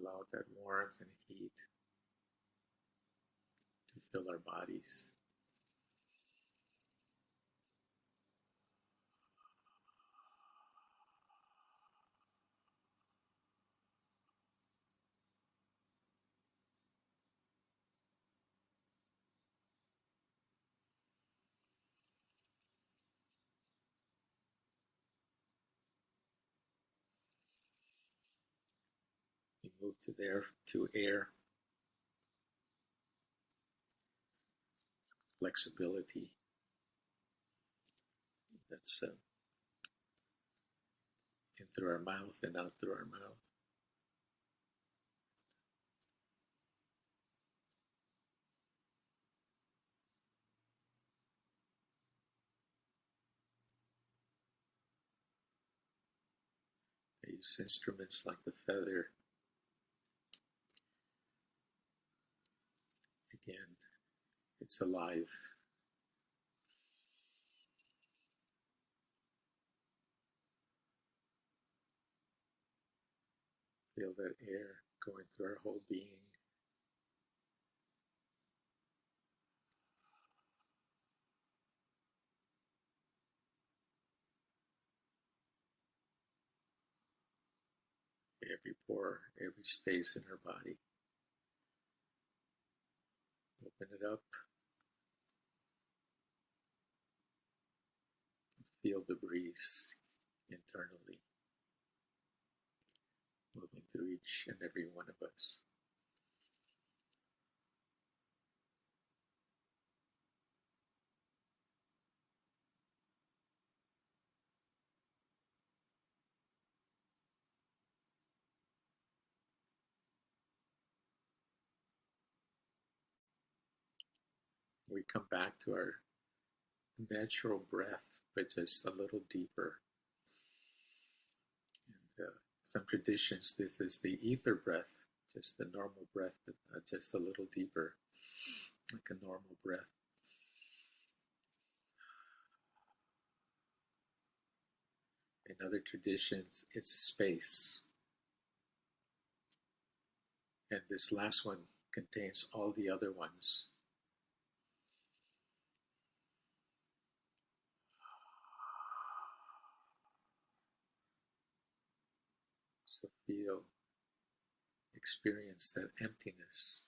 Allow that warmth and heat to fill our bodies. We move to air, flexibility. That's in through our mouth and out through our mouth. I use instruments like the feather. Again, it's alive. Feel that air going through our whole being. Every pore, every space in our body. Open it up. Feel the breeze internally, moving through each and every one of us. We come back to our natural breath, but just a little deeper. And some traditions, this is the ether breath, just the normal breath, but just a little deeper, like a normal breath. In other traditions, it's space. And this last one contains all the other ones. So feel, experience that emptiness,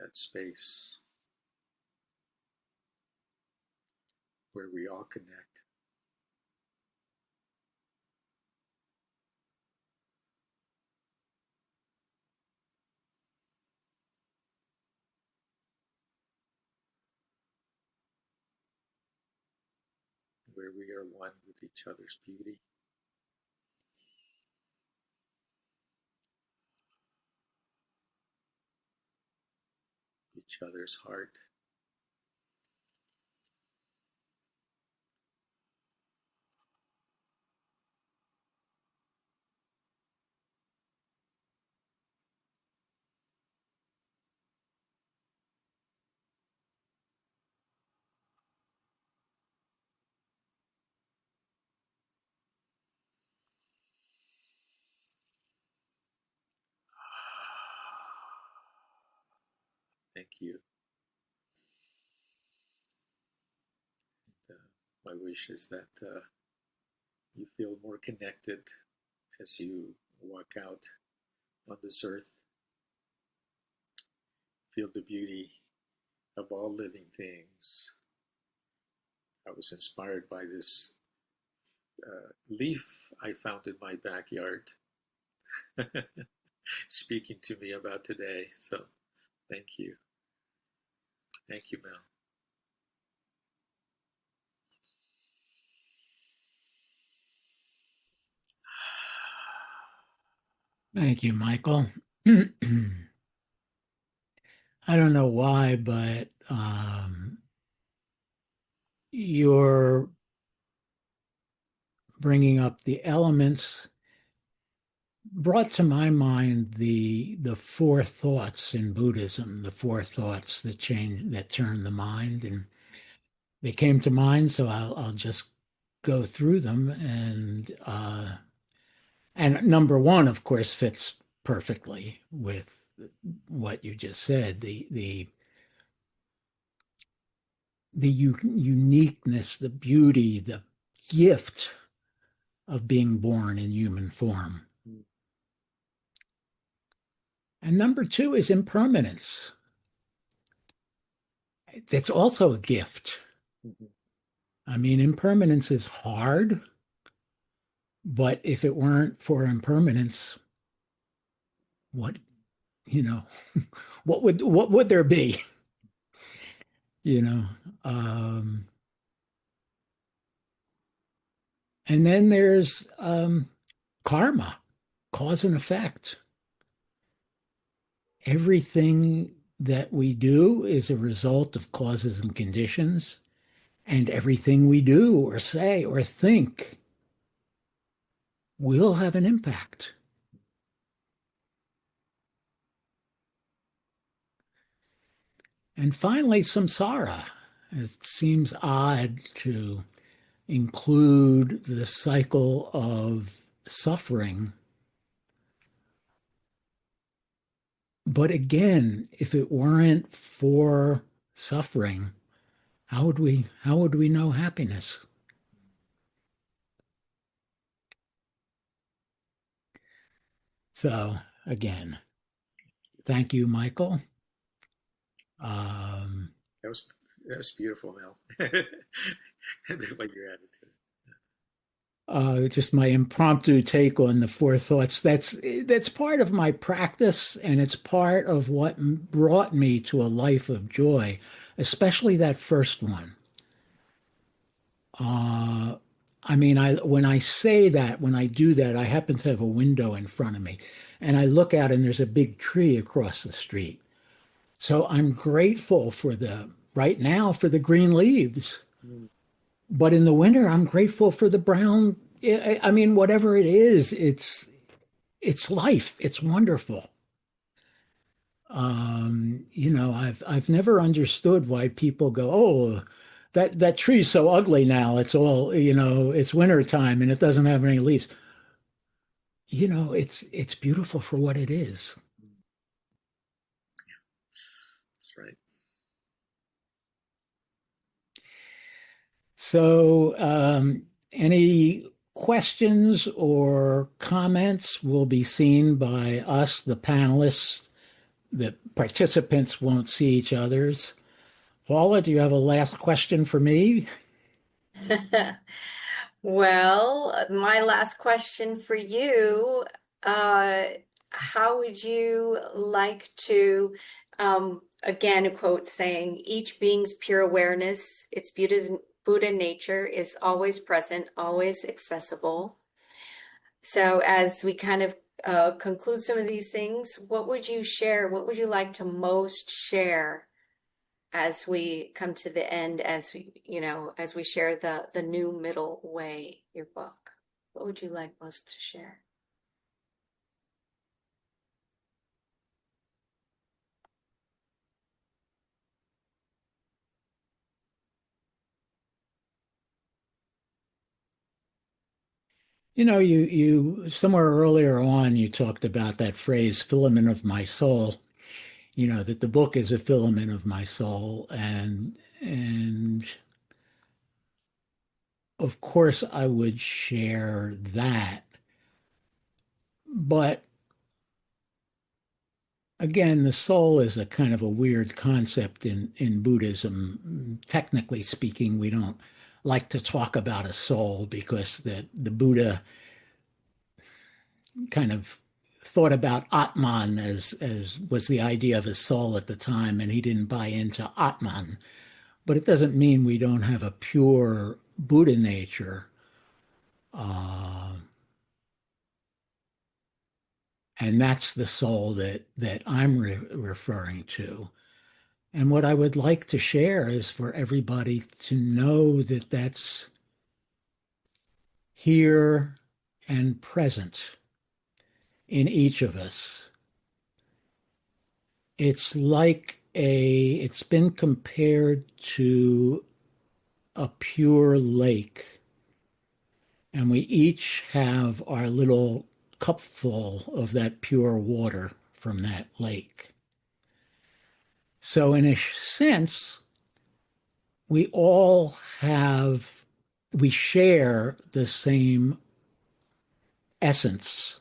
that space where we all connect. Where we are one with each other's beauty, each other's heart. Thank you. My wish is that you feel more connected as you walk out on this earth. Feel the beauty of all living things. I was inspired by this leaf I found in my backyard speaking to me about today. So thank you. Thank you, Mel. Thank you, Michael. I don't know why, but you're bringing up the elements brought to my mind the four thoughts in Buddhism, the four thoughts that turn the mind, and they came to mind, so I'll just go through them, and number one, of course, fits perfectly with what you just said. The uniqueness, the beauty, the gift of being born in human form. And number two is impermanence. That's also a gift. Mm-hmm. I mean, impermanence is hard, but if it weren't for impermanence, what, you know, what would there be? You know, um, and then there's karma, cause and effect. Everything that we do is a result of causes and conditions, and everything we do or say or think will have an impact. And finally, samsara. It seems odd to include the cycle of suffering. But again, if it weren't for suffering, how would we know happiness? So again, thank you, Michael. Um, That was that was beautiful, Mel. And what you added to just my impromptu take on the four thoughts. That's part of my practice, and it's part of what brought me to a life of joy, especially that first one. Uh, I mean, I when I say that, when I do that, I happen to have a window in front of me, and I look out, and there's a big tree across the street. So I'm grateful for the right now for the green leaves. it. But in the winter, I'm grateful for the brown. I mean, whatever it is, it's life. It's wonderful. I've never understood why people go, oh, that tree's so ugly now. It's all, it's winter time and it doesn't have any leaves. It's beautiful for what it is. That's right. So, any questions or comments will be seen by us, the panelists. The participants won't see each other's. Paula, do you have a last question for me? Well, my last question for you, uh, how would you like to, again, a quote saying, each being's pure awareness, its Buddha nature is always present, always accessible. So as we kind of conclude some of these things, what would you share? What would you like to most share as we come to the end, as we share the new middle way, your book? What would you like most to share? You somewhere earlier on, you talked about that phrase, filament of my soul. that the book is a filament of my soul, and of course I would share that. But again, the soul is a kind of a weird concept in Buddhism. Technically speaking, we don't like to talk about a soul because the Buddha kind of thought about Atman as was the idea of a soul at the time, and he didn't buy into Atman. But it doesn't mean we don't have a pure Buddha nature. Uh, and that's the soul that I'm referring to. And what I would like to share is for everybody to know that that's here and present in each of us. It's been compared to a pure lake, and we each have our little cupful of that pure water from that lake. So, in a sense, we all we share the same essence,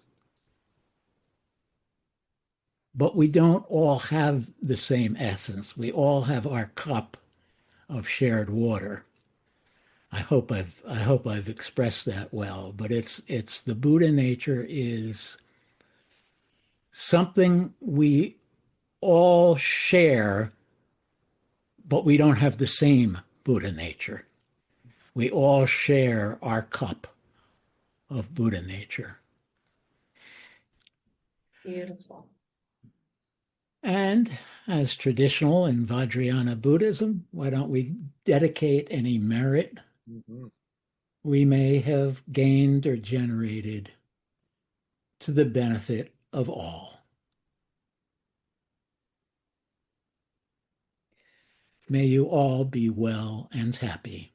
but we don't all have the same essence. We all have our cup of shared water. I hope I've expressed that well, but it's the Buddha nature is something we all share, but we don't have the same Buddha nature. We all share our cup of Buddha nature. Beautiful. And as traditional in Vajrayana Buddhism, why don't we dedicate any merit Mm-hmm. we may have gained or generated to the benefit of all? May you all be well and happy.